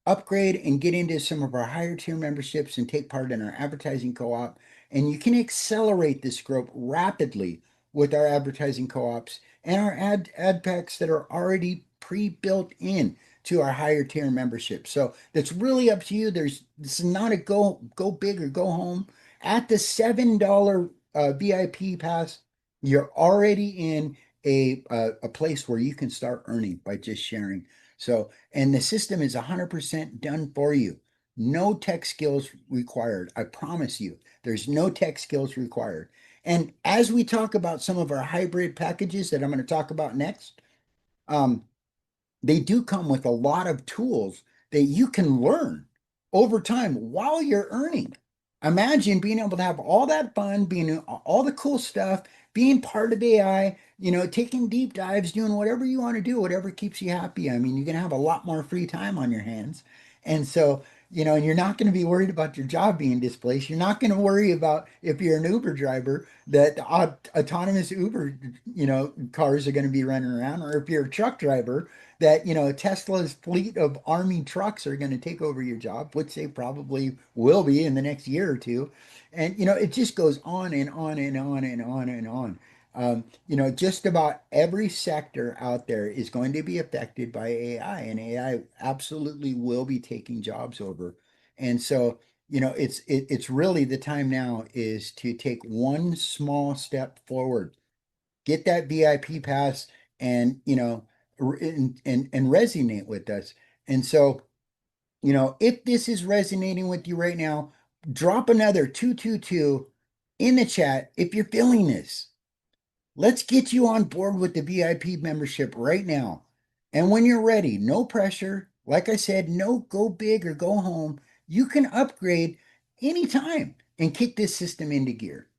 upgrade and get into some of our higher tier memberships and take part in our advertising co-op. And you can accelerate this growth rapidly with our advertising co-ops and our ad packs that are already pre-built in to our higher tier membership. So that's really up to you. This is not a go big or go home. At the $7 VIP pass, you're already in a place where you can start earning by just sharing. So, and the system is 100% done for you. No tech skills required. I promise you, there's no tech skills required. And as we talk about some of our hybrid packages that I'm going to talk about next, um, they do come with a lot of tools that you can learn over time while you're earning. Imagine being able to have all that fun, being all the cool stuff, being part of AI, taking deep dives, doing whatever you want to do, whatever keeps you happy. I mean, you're going to have a lot more free time on your hands. And so and you're not going to be worried about your job being displaced. You're not going to worry about if you're an Uber driver that the autonomous Uber, cars are going to be running around, or if you're a truck driver that, Tesla's fleet of army trucks are going to take over your job, which they probably will be in the next year or two. And, it just goes on and on and on and on and on. Just about every sector out there is going to be affected by AI, and AI absolutely will be taking jobs over. And so, it's really the time now is to take one small step forward, get that VIP pass, and and resonate with us. And so, if this is resonating with you right now, drop another 222 in the chat if you're feeling this. Let's get you on board with the VIP membership right now. And when you're ready, no pressure. Like I said, no go big or go home. You can upgrade anytime and kick this system into gear.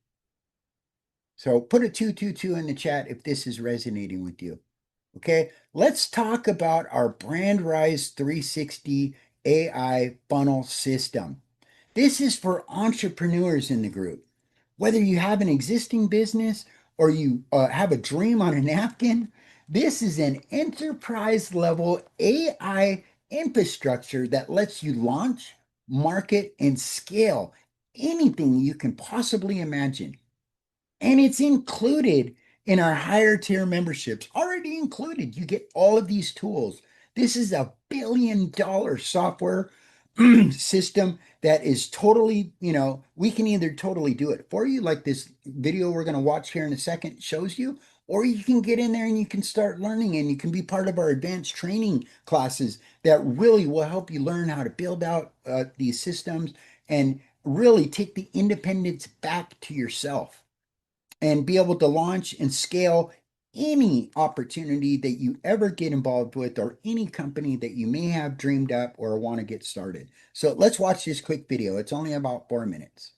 So put a 222 in the chat if this is resonating with you. Okay, let's talk about our Brand Rise 360 AI funnel system. This is for entrepreneurs in the group. Whether you have an existing business or you have a dream on a napkin, this is an enterprise level AI infrastructure that lets you launch, market, and scale anything you can possibly imagine. And it's included in our higher tier memberships, already included. You get all of these tools. This is a $1 billion software system that is totally, we can either totally do it for you, like this video we're going to watch here in a second shows you, or you can get in there and you can start learning, and you can be part of our advanced training classes that really will help you learn how to build out these systems and really take the independence back to yourself and be able to launch and scale any opportunity that you ever get involved with, or any company that you may have dreamed up or want to get started. So let's watch this quick video. It's only about 4 minutes.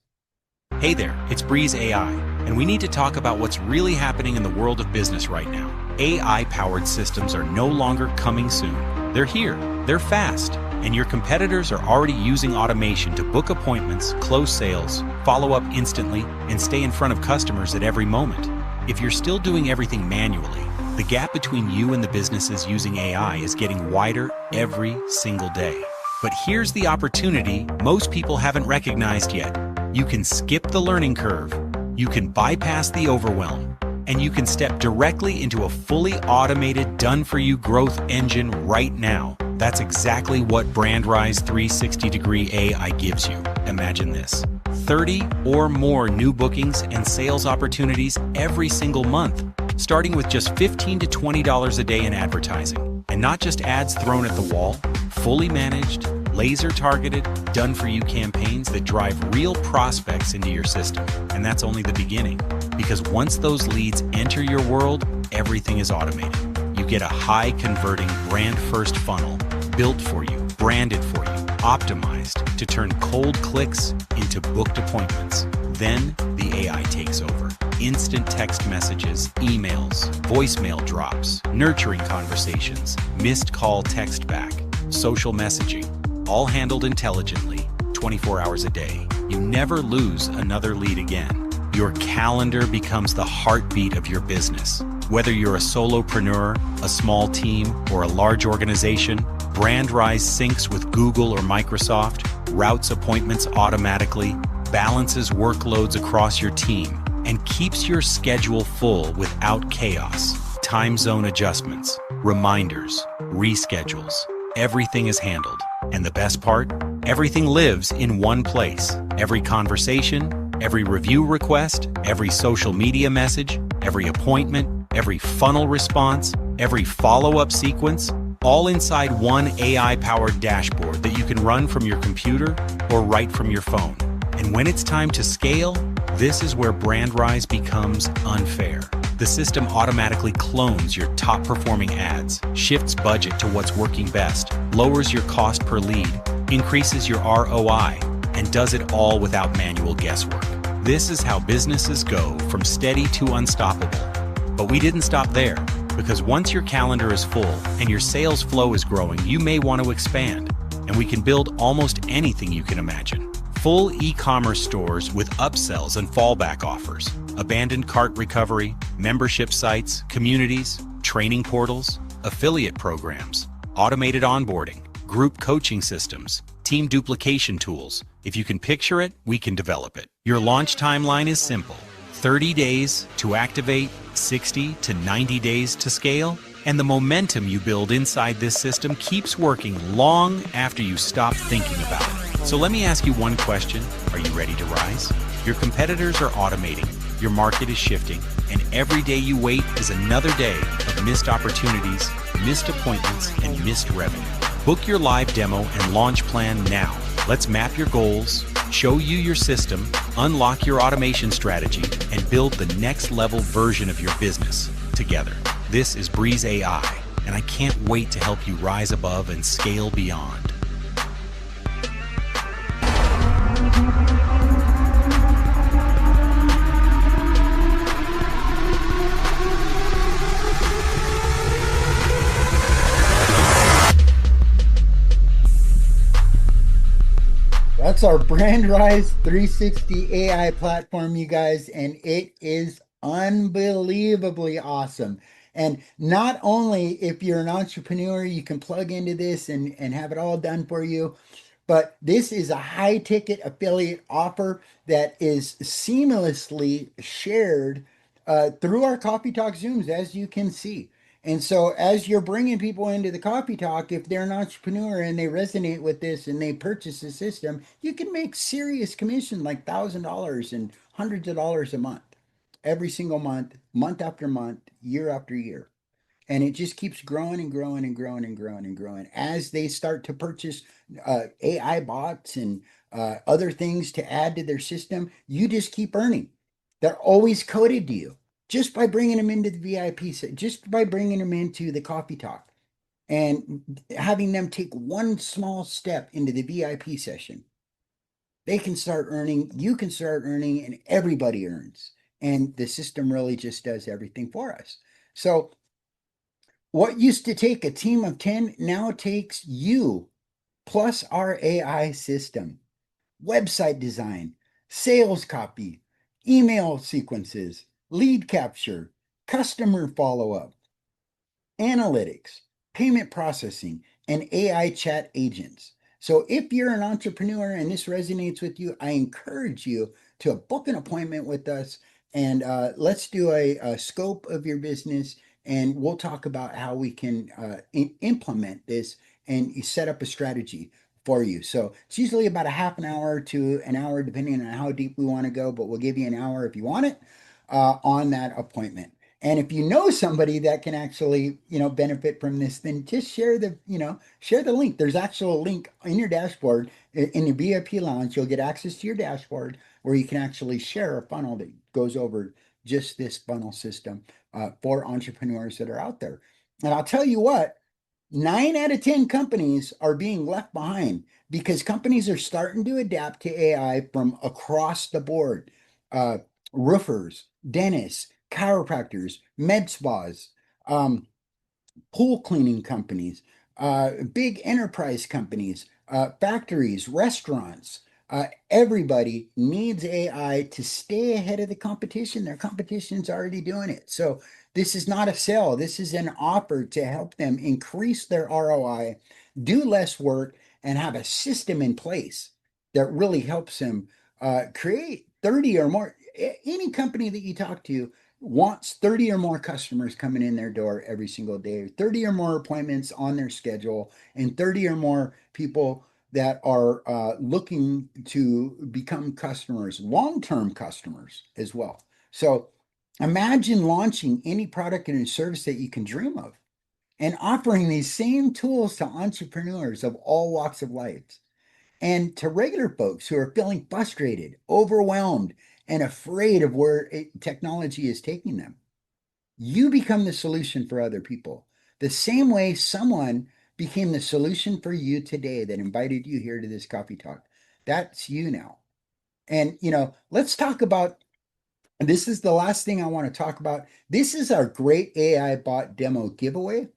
Hey there, it's Breeze AI, and we need to talk about what's really happening in the world of business right now. AI-powered systems are no longer coming soon. They're here, they're fast, and your competitors are already using automation to book appointments, close sales, follow up instantly, and stay in front of customers at every moment. If you're still doing everything manually, the gap between you and the businesses using AI is getting wider every single day. But here's the opportunity most people haven't recognized yet. You can skip the learning curve, you can bypass the overwhelm, and you can step directly into a fully automated, done-for-you growth engine right now. That's exactly what Brand Rise 360-degree AI gives you. Imagine this: 30 or more new bookings and sales opportunities every single month, starting with just $15 to $20 a day in advertising. And not just ads thrown at the wall, fully managed, laser-targeted, done-for-you campaigns that drive real prospects into your system. And that's only the beginning, because once those leads enter your world, everything is automated. You get a high-converting brand-first funnel built for you, branded for you, optimized to turn cold clicks into booked appointments. Then the AI takes over. Instant text messages, emails, voicemail drops, nurturing conversations, missed call text back, social messaging, all handled intelligently, 24 hours a day. You never lose another lead again. Your calendar becomes the heartbeat of your business. Whether you're a solopreneur, a small team, or a large organization, BrandRise syncs with Google or Microsoft, routes appointments automatically, balances workloads across your team, and keeps your schedule full without chaos. Time zone adjustments, reminders, reschedules. Everything is handled. And the best part? Everything lives in one place. Every conversation, every review request, every social media message, every appointment, every funnel response, every follow-up sequence, all inside one AI-powered dashboard that you can run from your computer or right from your phone. And when it's time to scale, this is where BrandRise becomes unfair. The system automatically clones your top-performing ads, shifts budget to what's working best, lowers your cost per lead, increases your ROI, and does it all without manual guesswork. This is how businesses go from steady to unstoppable. But we didn't stop there, because once your calendar is full and your sales flow is growing, you may want to expand. and we can build almost anything you can imagine. Full e-commerce stores with upsells and fallback offers, abandoned cart recovery, membership sites, communities, training portals, affiliate programs, automated onboarding, group coaching systems, team duplication tools. If you can picture it, we can develop it. Your launch timeline is simple: 30 days to activate, 60 to 90 days to scale, and the momentum you build inside this system keeps working long after you stop thinking about it. So let me ask you one question. Are you ready to rise? Your competitors are automating, your market is shifting, and every day you wait is another day of missed opportunities, missed appointments, and missed revenue. Book your live demo and launch plan now. Let's map your goals, show you your system, unlock your automation strategy, and build the next level version of your business together. This is Breeze AI, and I can't wait to help you rise above and scale beyond. That's our Brand Rise 360 AI platform, you guys, and it is unbelievably awesome. And not only if you're an entrepreneur, you can plug into this and have it all done for you, but this is a high ticket affiliate offer that is seamlessly shared through our Coffee Talk Zooms, as you can see. And so, as you're bringing people into the Coffee Talk, if they're an entrepreneur and they resonate with this and they purchase the system, you can make serious commission like $1,000 and hundreds of dollars a month, every single month, month after month, year after year. And it just keeps growing and growing and growing and growing and growing as they start to purchase AI bots and other things to add to their system. You just keep earning. They're always coded to you just by bringing them into the VIP, just by bringing them into the Coffee Talk and having them take one small step into the VIP session. They can start earning, you can start earning, and everybody earns. And the system really just does everything for us. So what used to take a team of 10 now takes you plus our AI system, website design, sales copy, email sequences, lead capture, customer follow up, analytics, payment processing, and AI chat agents. So if you're an entrepreneur and this resonates with you, I encourage you to book an appointment with us and let's do a scope of your business, and we'll talk about how we can implement this and set up a strategy for you. So it's usually about a half an hour to an hour, depending on how deep we want to go, but we'll give you an hour if you want it on that appointment. And if you know somebody that can actually, benefit from this, then just share share the link. There's actually a link in your dashboard in your VIP lounge. You'll get access to your dashboard where you can actually share a funnel that goes over just this funnel system for entrepreneurs that are out there. And I'll tell you what, 9 out of 10 companies are being left behind because companies are starting to adapt to AI from across the board. Uh, Roofers, dentists, chiropractors, med spas, pool cleaning companies, big enterprise companies, factories, restaurants. Everybody needs AI to stay ahead of the competition. Their competition's already doing it. So this is not a sell. This is an offer to help them increase their ROI, do less work, and have a system in place that really helps them create 30 or more. Any company that you talk to wants 30 or more customers coming in their door every single day, 30 or more appointments on their schedule, and 30 or more people that are looking to become customers, long-term customers as well. So imagine launching any product and service that you can dream of and offering these same tools to entrepreneurs of all walks of life and to regular folks who are feeling frustrated, overwhelmed, and afraid of where technology is taking them. You become the solution for other people. The same way someone became the solution for you today that invited you here to this coffee talk. That's you now. And, let's talk about this is the last thing I want to talk about. This is our great AI bot demo giveaway,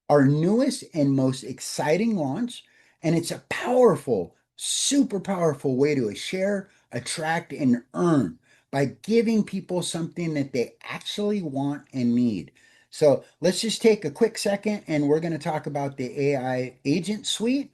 our newest and most exciting launch. And it's a powerful, super powerful way to share, attract, and earn by giving people something that they actually want and need. So let's just take a quick second and we're going to talk about the AI agent suite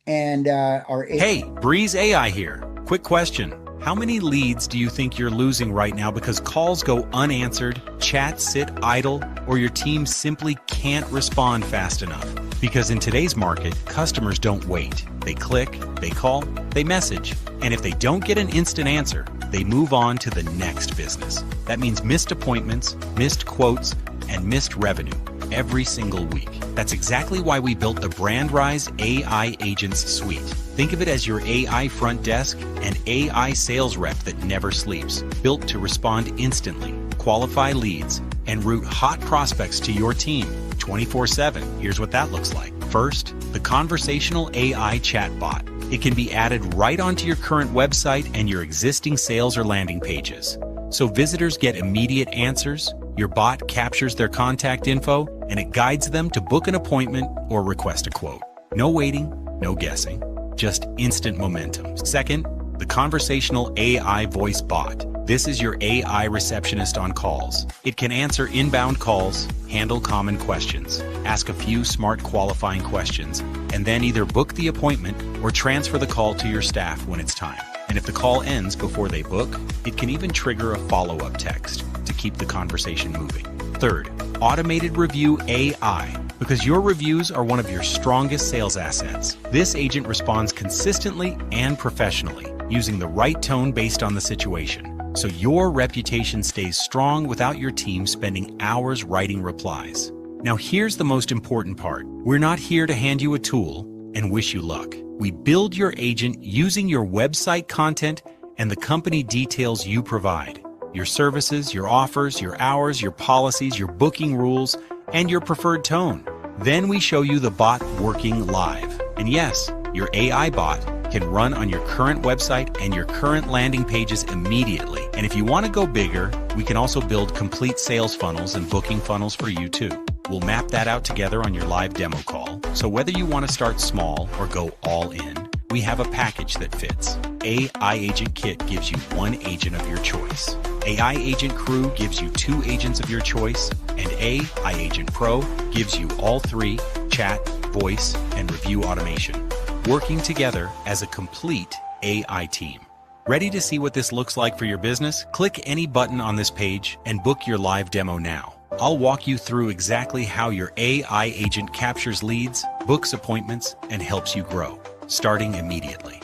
and our Hey, Breeze AI here. Quick question. How many leads do you think you're losing right now because calls go unanswered, chats sit idle, or your team simply can't respond fast enough? Because in today's market, customers don't wait. They click, they call, they message, and if they don't get an instant answer, they move on to the next business. That means missed appointments, missed quotes, and missed revenue every single week. That's exactly why we built the BrandRise AI Agents Suite. Think of it as your AI front desk and AI sales rep that never sleeps, built to respond instantly, qualify leads, and route hot prospects to your team 24/7. Here's what that looks like. First, the conversational AI chatbot. It can be added right onto your current website and your existing sales or landing pages. So visitors get immediate answers, your bot captures their contact info, and it guides them to book an appointment or request a quote. No waiting, no guessing, just instant momentum. Second, the conversational AI voice bot. This is your AI receptionist on calls. It can answer inbound calls, handle common questions, ask a few smart qualifying questions, and then either book the appointment or transfer the call to your staff when it's time. And if the call ends before they book, it can even trigger a follow-up text to keep the conversation moving. Third, automated review AI. Because your reviews are one of your strongest sales assets, this agent responds consistently and professionally, using the right tone based on the situation. So your reputation stays strong without your team spending hours writing replies. Now here's the most important part. We're not here to hand you a tool and wish you luck. We build your agent using your website content and the company details you provide. Your services, your offers, your hours, your policies, your booking rules, and your preferred tone. Then we show you the bot working live. And yes, your AI bot can run on your current website and your current landing pages immediately. And if you want to go bigger, we can also build complete sales funnels and booking funnels for you too. We'll map that out together on your live demo call. So whether you want to start small or go all in, we have a package that fits. AI Agent Kit gives you one agent of your choice. AI Agent Crew gives you two agents of your choice. And AI Agent Pro gives you all three: chat, voice, and review automation, working together as a complete AI team. Ready to see what this looks like for your business? Click any button on this page and book your live demo now. I'll walk you through exactly how your AI agent captures leads, books appointments, and helps you grow, starting immediately.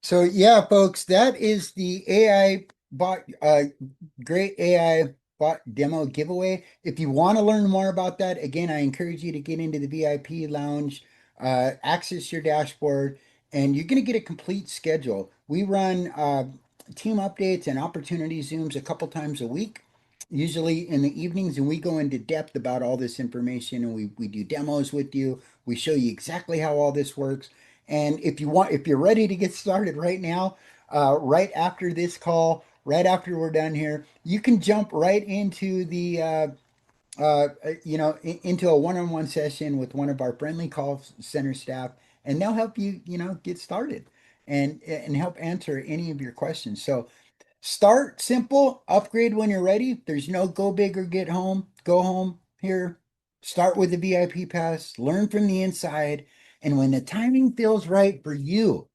So yeah, folks, that is the AI bot, great AI bot demo giveaway. If you want to learn more about that, again, I encourage you to get into the VIP lounge, access your dashboard, and you're going to get a complete schedule. We run team updates and opportunity Zooms a couple times a week, usually in the evenings, and we go into depth about all this information and we do demos with you. We show you exactly how all this works. And if you're ready to get started right now, right after this call, right after we're done here, you can jump right into the into a one-on-one session with one of our friendly call center staff, and they'll help you, get started and help answer any of your questions. So start simple, upgrade when you're ready. There's no go big or go home here. Start with the VIP pass, learn from the inside, and when the timing feels right for you,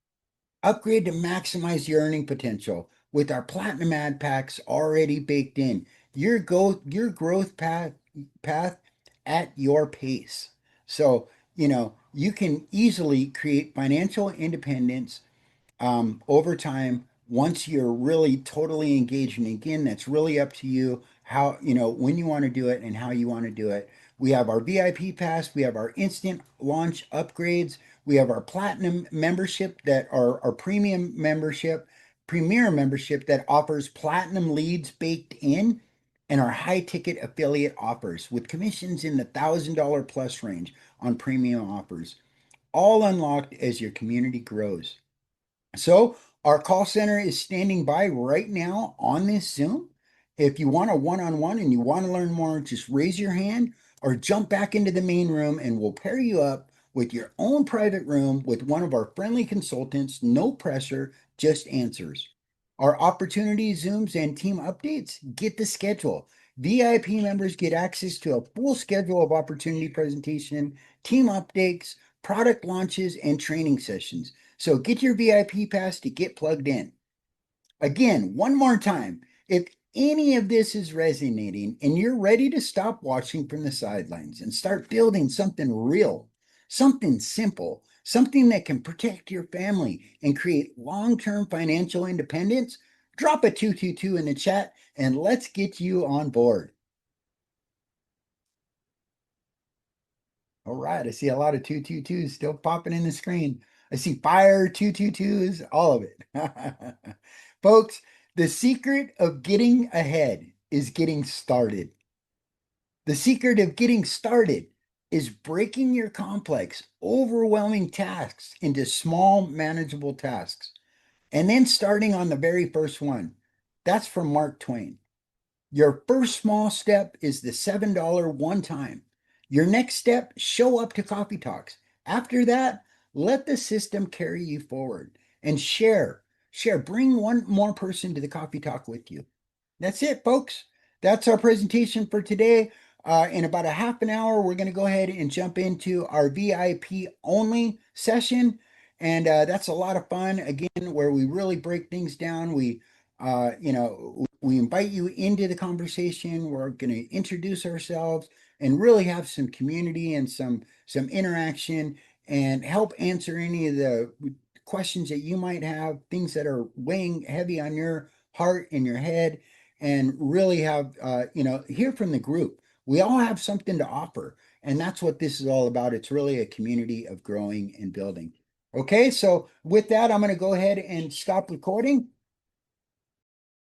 upgrade to maximize your earning potential with our platinum ad packs already baked in. Your growth path at your pace. So, you can easily create financial independence over time once you're really totally engaged. And again, that's really up to you how, when you want to do it and how you want to do it. We have our VIP pass, we have our instant launch upgrades, we have our platinum membership that are our premier membership that offers platinum leads baked in, and our high ticket affiliate offers with commissions in the $1,000 plus range on premium offers, all unlocked as your community grows. So our call center is standing by right now on this Zoom. If you want a one-on-one and you want to learn more, just raise your hand. or jump back into the main room and we'll pair you up with your own private room with one of our friendly consultants. No pressure, just answers. Our opportunity Zooms and team updates, get the schedule. VIP members get access to a full schedule of opportunity presentation, team updates, product launches, and training sessions. So get your VIP pass to get plugged in. Again, one more time, if any of this is resonating and you're ready to stop watching from the sidelines and start building something real, something simple, something that can protect your family and create long-term financial independence, drop a 222 in the chat and let's get you on board. All right, I see a lot of 222s still popping in the screen. I see fire 222s, all of it. Folks, the secret of getting ahead is getting started. The secret of getting started is breaking your complex, overwhelming tasks into small, manageable tasks, and then starting on the very first one. That's from Mark Twain. Your first small step is the $7 one time. Your next step, show up to Coffee Talks. After that, let the system carry you forward and share. Bring one more person to the Coffee Talk with you. That's it, folks. That's our presentation for today. In about a half an hour, we're going to go ahead and jump into our VIP only session. And that's a lot of fun, again, where we really break things down. We invite you into the conversation. We're going to introduce ourselves and really have some community and some interaction and help answer any of the questions that you might have, things that are weighing heavy on your heart and your head, and really have hear from the group. We all have something to offer, and that's what this is all about. It's really a community of growing and building. Okay, so with that, I'm going to go ahead and stop recording.